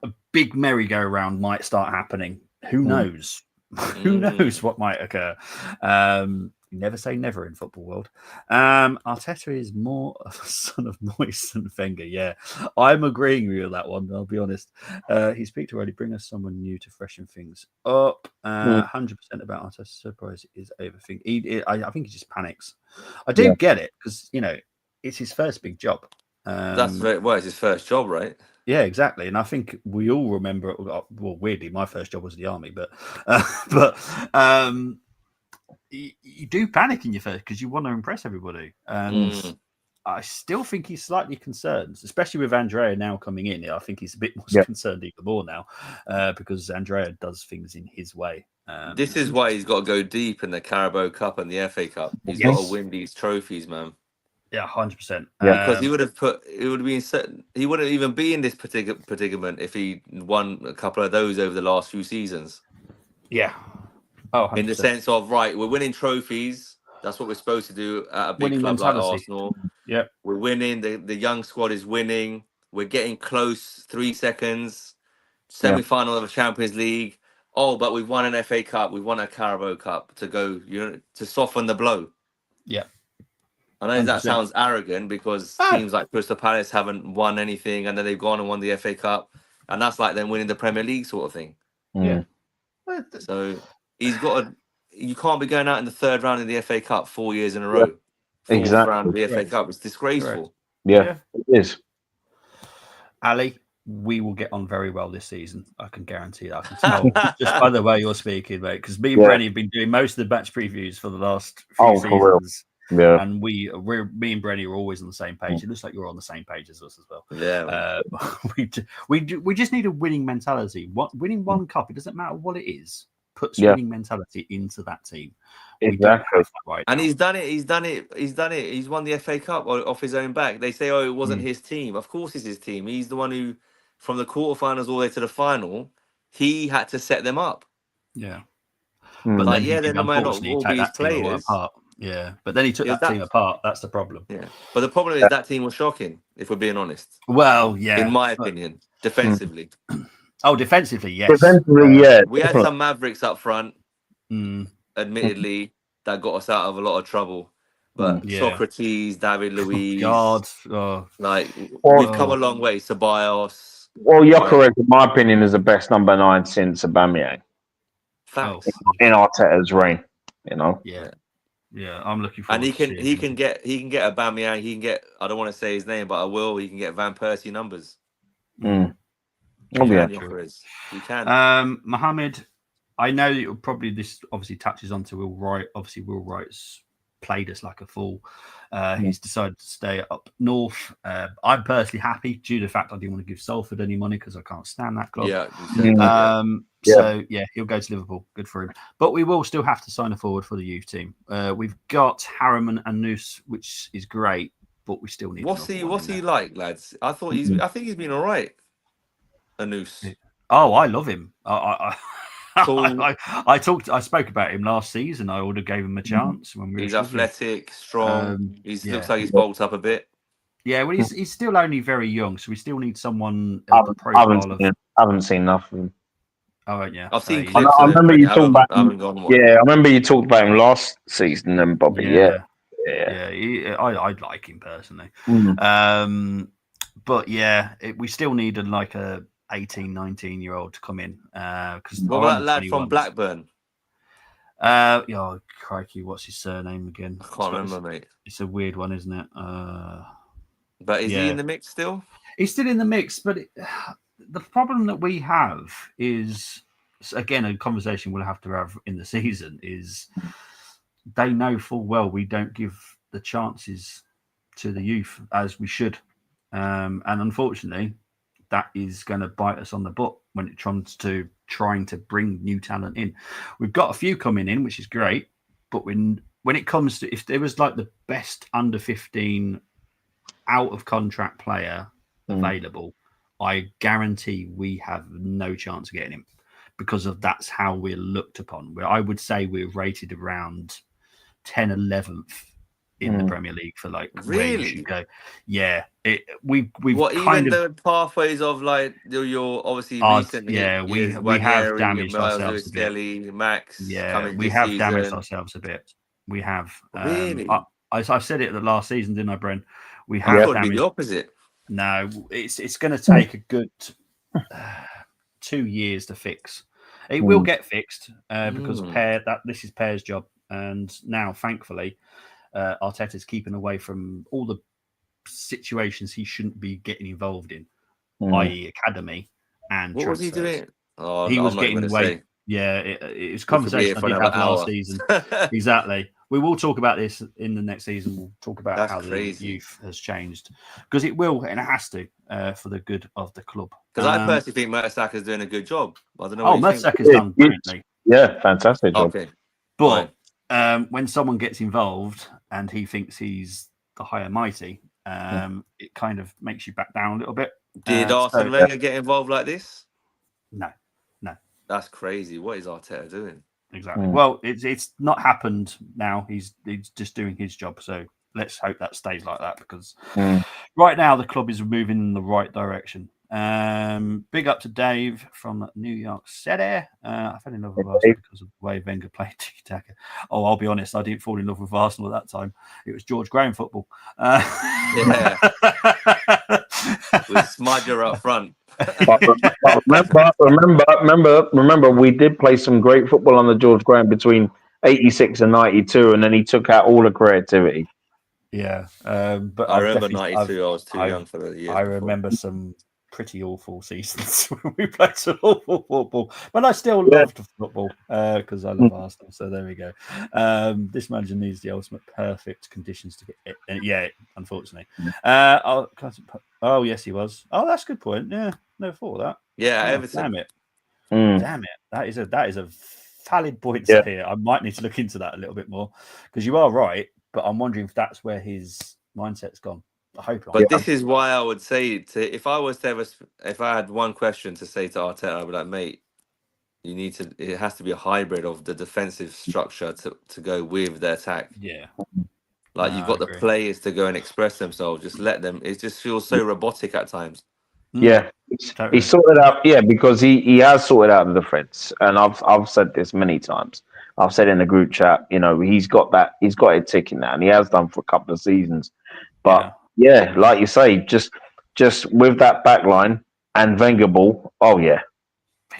A big merry-go-round might start happening. Who knows? Who knows what might occur? You never say never in football world. Arteta is more of a son of Moyes than Wenger. Yeah, I'm agreeing with you on that one. I'll be honest. He speak to already. Bring us someone new to freshen things up. 100% about Arteta's surprise is overthink. I think he just panics. I do get it because it's his first big job. It's his first job, right? Yeah, exactly. And I think we all remember. Well, weirdly, my first job was the army, but you do panic in your first because you want to impress everybody. And I still think he's slightly concerned, especially with Andrea now coming in. I think he's a bit more concerned even more now because Andrea does things in his way. This is why he's got to go deep in the Carabao Cup and the FA Cup. He's got to win these trophies, man. Yeah, 100%. Yeah, because he wouldn't even be in this predicament if he won a couple of those over the last few seasons. Yeah. Oh, 100%. In the sense of, right, we're winning trophies. That's what we're supposed to do at a big club like Arsenal. Yeah. We're winning. The young squad is winning. We're getting close, 3 seconds. Semi-final of the Champions League. Oh, but we've won an FA Cup. We've won a Carabao Cup to go, to soften the blow. Yeah. I know that sounds arrogant because teams like Crystal Palace haven't won anything and then they've gone and won the FA Cup. And that's like them winning the Premier League sort of thing. Yeah. So he's got to... You can't be going out in the 3rd round in the FA Cup 4 years in a row. Exactly. Round of the FA Cup. It's disgraceful. Yeah, it is. Ali, we will get on very well this season. I can guarantee that. I can tell just by the way you're speaking, mate. Because me and Brenny have been doing most of the match previews for the last few seasons. Yeah, and me and Brenny are always on the same page. It looks like you're on the same page as us as well. Yeah, we just need a winning mentality. Winning one cup, it doesn't matter what it is, puts winning mentality into that team. Exactly. And he's done it. He's done it. He's won the FA Cup off his own back. They say, it wasn't his team. Of course, it's his team. He's the one who, from the quarterfinals all the way to the final, he had to set them up. Yeah, but they might not all be his players. Yeah, but then he took that team apart. That's the problem. Yeah, but the problem is that team was shocking, if we're being honest. Well, yeah. In my opinion, defensively. Defensively, yes. Defensively, yeah. We had some Mavericks up front, admittedly, that got us out of a lot of trouble. But Socrates, David Luiz, we've come a long way. Ceballos. Well, Gyökeres, in my opinion, is the best number 9 since Aubameyang. Facts. In Arteta's reign, Yeah, I'm looking for. And he can get Aubameyang. He can get. I don't want to say his name, but I will. He can get Van Persie numbers. You can. Mohammed, I know that probably this obviously touches onto Will Wright. Obviously, Will Wright's played us like a fool. He's decided to stay up north. I'm personally happy due to the fact I didn't want to give Salford any money because I can't stand that club. Yeah, you said that, So yeah, he'll go to Liverpool. Good for him. But we will still have to sign a forward for the youth team. We've got Harriman and Noose, which is great, but we still need. What's he like, lads? I think he's been all right. A Noose. Oh, I love him. I spoke about him last season. I would have gave him a chance when we. He's athletic, strong. Looks like he's bulked up a bit. Yeah, well, he's still only very young, so we still need someone. I haven't seen enough of him. Oh yeah, I've seen. I remember you talking about. I remember you talked about him last season, and Bobby. I'd like him personally. But yeah, we still need a 18, 19-year-old to come in. Because what about that lad from Blackburn? Oh crikey, what's his surname again? I can't remember, mate. It's a weird one, isn't it? But is he in the mix still? He's still in the mix, but the problem that we have is, again, a conversation we'll have to have in the season is they know full well we don't give the chances to the youth as we should. And unfortunately, that is going to bite us on the butt when it comes to trying to bring new talent in. We've got a few coming in, which is great. But when it comes to, if there was like the best under 15 out of contract player available, I guarantee we have no chance of getting him because of that's how we're looked upon. Where I would say we're rated around 10, 11th in the Premier League for like where you should go. Yeah, we've even the pathways of like your obviously recently. Yeah, we have damaged ourselves a bit. Max, yeah, we have damaged ourselves a bit. We have. Really? I said it the last season, didn't I, Bren? We have damaged. The opposite. No, it's going to take a good 2 years to fix. It will get fixed because this is Pear's job, and now thankfully. Arteta's keeping away from all the situations he shouldn't be getting involved in, i.e. academy and what transfers. Was he doing? Oh, he was getting away. Yeah, it was a conversation I did have last season. Exactly. We will talk about this in the next season. We'll talk about how the youth has changed because it will and it has to for the good of the club. Because I personally think Mertesacker is doing a good job. I don't know. Mertesacker's done brilliantly. Yeah, fantastic job. Okay, but when someone gets involved and he thinks he's the high and mighty, it kind of makes you back down a little bit. Did Arsene Wenger get involved like this? No. That's crazy. What is Arteta doing? Exactly. Well, it's not happened now. He's just doing his job. So let's hope that stays like that because right now the club is moving in the right direction. Big up to Dave from New York City. I fell in love with Arsenal because of the way Wenger played tiki-taka. Oh, I'll be honest, I didn't fall in love with Arsenal at that time. It was George Graham football. Yeah. With Smudger up front. remember, we did play some great football under George Graham between 86 and 92, and then he took out all the creativity. Yeah, but I remember 92. I was too young for the year. I remember some pretty awful seasons when we played some awful football, but I still loved football because I love Arsenal. So there we go. This manager needs the ultimate perfect conditions to get it. Yeah, unfortunately. Oh yes, he was. Oh, that's a good point. Yeah, never thought of that. Yeah, Everton. Damn it. Damn it. That is a valid point here. I might need to look into that a little bit more because you are right, but I'm wondering if that's where his mindset's gone. I hope not. But this is why I would say if I had one question to say to Arteta, I'd be like, mate, it has to be a hybrid of the defensive structure to go with the attack. Yeah. Like you've got the players to go and express themselves. Just let them. It just feels so robotic at times. Yeah, he sorted out. Yeah, because he has sorted out the defense, and I've said this many times. I've said in the group chat, he's got it ticking now, and he has done for a couple of seasons. But yeah, like you say, just with that back line and Wenger ball. Oh yeah.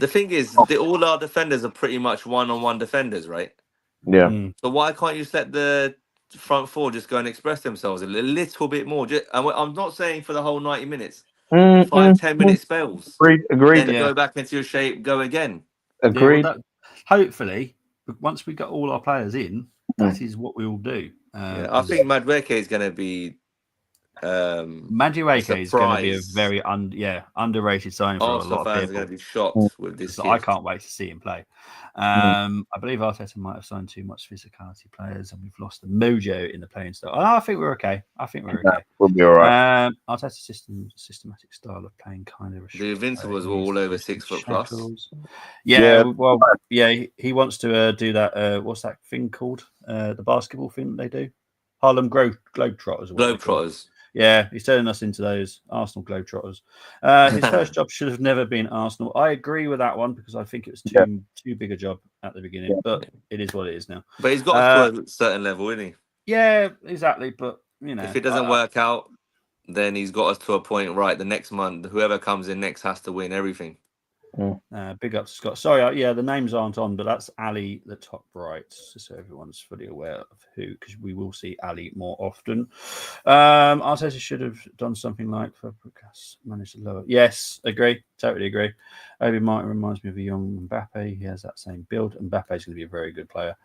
The thing is, all our defenders are pretty much one-on-one defenders, right? Yeah. So why can't you just let the front four just go and express themselves a little bit more? I'm not saying for the whole 90 minutes. 5-10 minute spells. Agreed. Then go back into your shape, go again. Agreed. Hopefully, once we got all our players in, that is what we will do. I think Madueke is going to be. Madueke is going to be a very underrated signing for a lot of fans people. Are going to be shocked with this. So I can't wait to see him play. I believe Arteta might have signed too much physicality players, and we've lost the mojo in the playing style. I think we're okay. We'll be all right. Arteta's systematic style of playing kind of. The Invincibles were all over 6 foot plus. Yeah, well, he wants to do that. What's that thing called? The basketball thing they do. Harlem Globetrotters. Globetrotters. Yeah, he's turning us into those Arsenal Globetrotters. His first job should have never been Arsenal. I agree with that one because I think it was too big a job at the beginning, but it is what it is now. But he's got to a certain level, isn't he? Yeah, exactly. But, if it doesn't work out, then he's got us to a point, right, the next month, whoever comes in next has to win everything. Big up to Scott. Sorry, the names aren't on, but that's Ali, the top right, so everyone's fully aware of who, because we will see Ali more often. Arteta should have done something like Fabregas, managed to lower. Yes, totally agree. Obi Martin reminds me of a young Mbappe. He has that same build. Mbappe's going to be a very good player.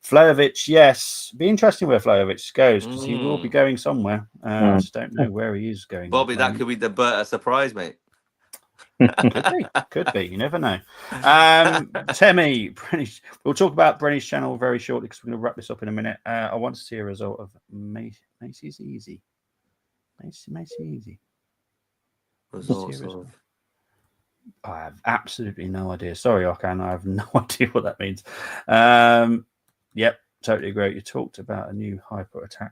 Vlahovic, yes, be interesting where Vlahovic goes because he will be going somewhere. I just don't know where he is going. Bobby, that could be the Berta surprise, mate. Could be. You never know. Temi, we'll talk about Brenny's channel very shortly because we're going to wrap this up in a minute. I want to see a result of Macy's Easy. Macy Easy. I have absolutely no idea. Sorry, Okan, I have no idea what that means. Yep, totally agree. You talked about a new hyper attack.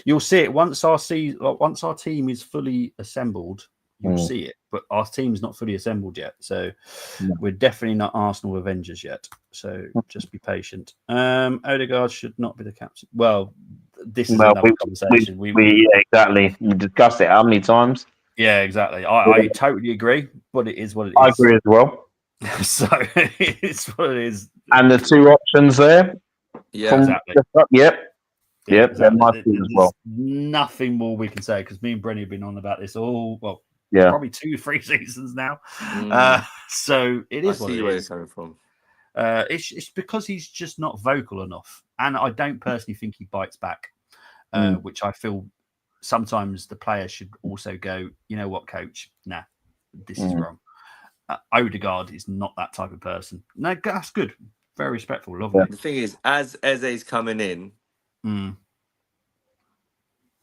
You'll see it once our team is fully assembled. You'll see it, but our team's not fully assembled yet, so we're definitely not Arsenal Avengers yet. So just be patient. Odegaard should not be the captain. Well, this is another conversation. Exactly. You discussed it how many times? Yeah, exactly. I totally agree, but it is what it is. I agree as well. So it's what it is. And the two options there. Yeah, exactly. Yep, exactly. There might be as well. Nothing more we can say because me and Brenny have been on about this probably 2-3 seasons now. So it is what it is. Coming from. It's because he's just not vocal enough, and I don't personally think he bites back, which I feel sometimes the player should also go, you know what, coach? Nah, this is wrong. Odegaard is not that type of person. No, that's good. Very respectful, lovely. The thing is, as Eze's coming in,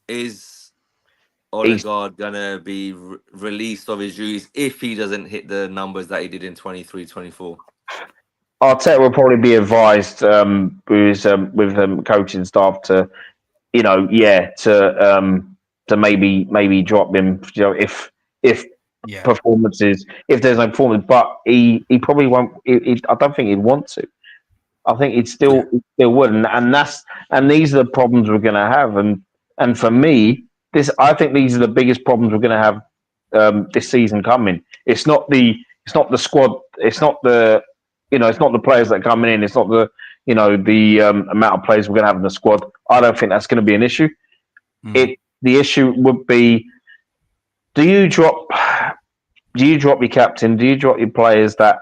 is Odegaard gonna be released of his duties if he doesn't hit the numbers that he did in 23-24? Arteta will probably be advised with coaching staff to, to maybe drop him, if performances, if there's no performance, but he probably won't. I don't think he'd want to. I think he still wouldn't, and these are the problems we're going to have, and for me. I think these are the biggest problems we're going to have this season coming. It's not the squad. It's not the players that are coming in. It's not the amount of players we're going to have in the squad. I don't think that's going to be an issue. The issue would be: do you drop your captain? Do you drop your players that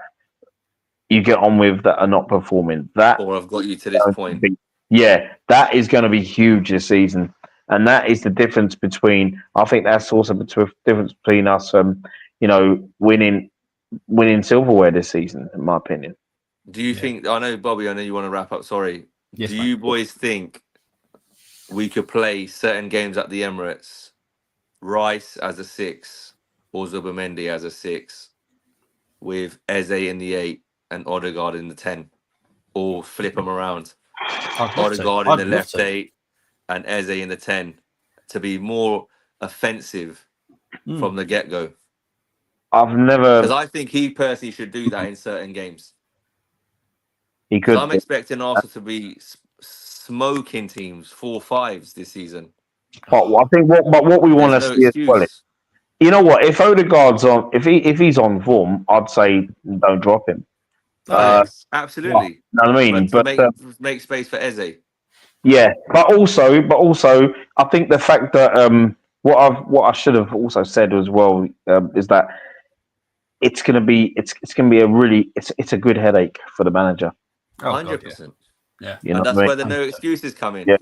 you get on with that are not performing? Or I've got you to this point. That is going to be huge this season. And that is the difference between. I think that's also the difference between us, winning silverware this season, in my opinion. Do you think? I know, Bobby. I know you want to wrap up. Sorry. Yes, do you boys think we could play certain games at the Emirates? Rice as a 6 or Zubimendi as a 6, with Eze in the 8 and Odegaard in the 10, or flip them around? Odegaard in the left 8. And Eze in the 10 to be more offensive from the get-go. I've never... Because I think he personally should do that in certain games. He could. I'm expecting Arsenal to be smoking teams 4-5s this season. But I think what we want to see as well is, you know what? If Odegaard's on, if he's on form, I'd say don't drop him. Yes, absolutely. You know what I mean? But make space for Eze. Yeah, but also, I think the fact that what I should have also said as well is that it's going to be a really it's a good headache for the manager. 100%. Yeah, and that's where the no excuses come in. Yeah.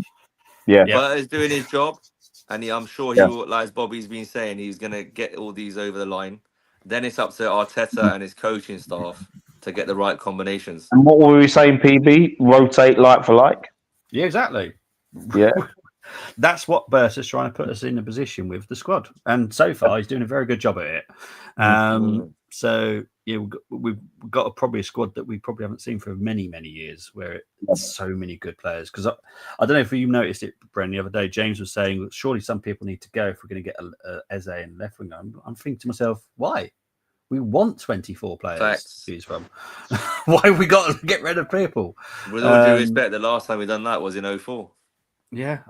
Yeah. Berta's doing his job, and I'm sure he will, like as Bobby's been saying, he's going to get all these over the line. Then it's up to Arteta and his coaching staff to get the right combinations. And what were we saying, PB? Rotate like for like? Yeah, exactly. Yeah. That's what Berta's trying to put us in a position with the squad. And so far, he's doing a very good job at it. So, yeah, we've got probably a squad that we probably haven't seen for many, many years, where it's so many good players. Because I don't know if you noticed it, Bren, the other day, James was saying, surely some people need to go if we're going to get a Eze and left winger. I'm thinking to myself, why? We want 24 players to choose from. Why have we got to get rid of people? With all due respect, the last time we done that was in 04. Yeah,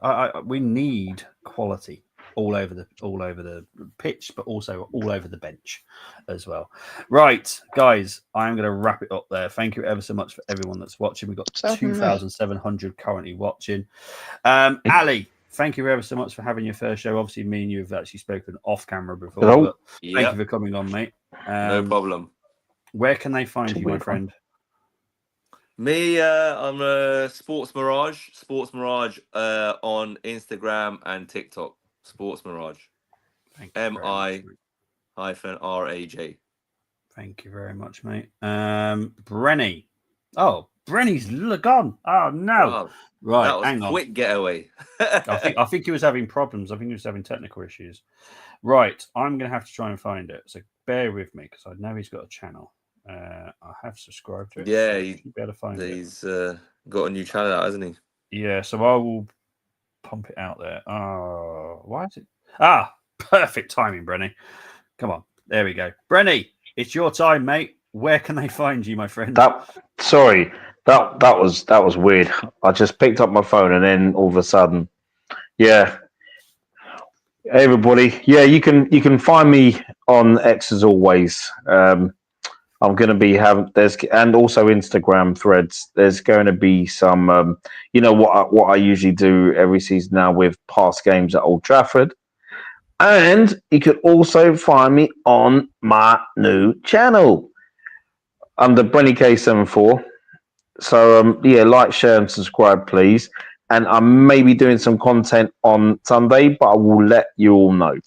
we need quality all over the pitch, but also all over the bench as well. Right, guys, I'm going to wrap it up there. Thank you ever so much for everyone that's watching. We've got 2,700 currently watching. Ali, thank you ever so much for having your first show. Obviously, me and you have actually spoken off camera before. But thank you for coming on, mate. No problem. Where can they find you, my friend? Me, I'm a Sports Mirage on Instagram and TikTok. Sports Mirage. MI-RAJ. Thank you very much, mate. Brenny. Oh, Brenny's gone. Oh no. Wow. Right, that was hang a on. quick getaway. I think he was having problems. I think he was having technical issues. Right, I'm going to have to try and find it. So bear with me because I know he's got a channel. I have subscribed to it. Yeah, so he'll be able to find it. He's got a new channel out, hasn't he? Yeah, so I will pump it out there. Oh, why is it? Perfect timing, Brenny. Come on, there we go. Brenny, it's your time, mate. Where can they find you, my friend? That was weird. I just picked up my phone and then all of a sudden, yeah. Hey everybody, yeah, you can find me on X as always. I'm going to be and also Instagram threads. There's going to be some, what I usually do every season now with past games at Old Trafford. And you could also find me on my new channel under Brenny K74. So like, share, and subscribe, please. And I may be doing some content on Sunday, but I will let you all know.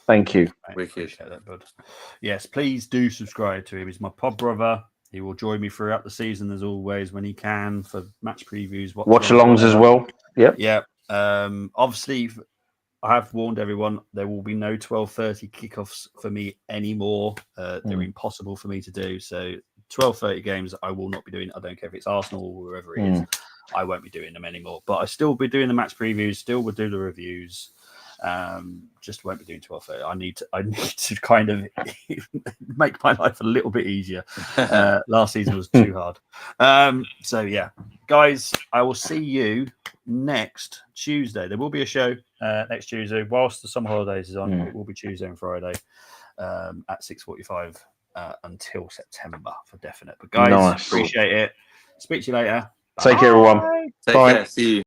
Thank you. Appreciate that, bud. Yes, please do subscribe to him. He's my pod brother. He will join me throughout the season as always when he can for match previews, watch-alongs as well. Yep. Yeah. Obviously, I have warned everyone there will be no 12:30 kickoffs for me anymore. They're impossible for me to do. So 12:30 games I will not be doing. I don't care if it's Arsenal or wherever it is. I won't be doing them anymore. But I still will be doing the match previews. Still will do the reviews. Just won't be doing 12:30. I need to kind of make my life a little bit easier. Last season was too hard. So yeah, guys, I will see you next Tuesday. There will be a show next Tuesday whilst the summer holidays is on. It will be Tuesday and Friday at 6:45 until September for definite. But guys, appreciate it. Speak to you later. Take care, everyone. Take care. See you.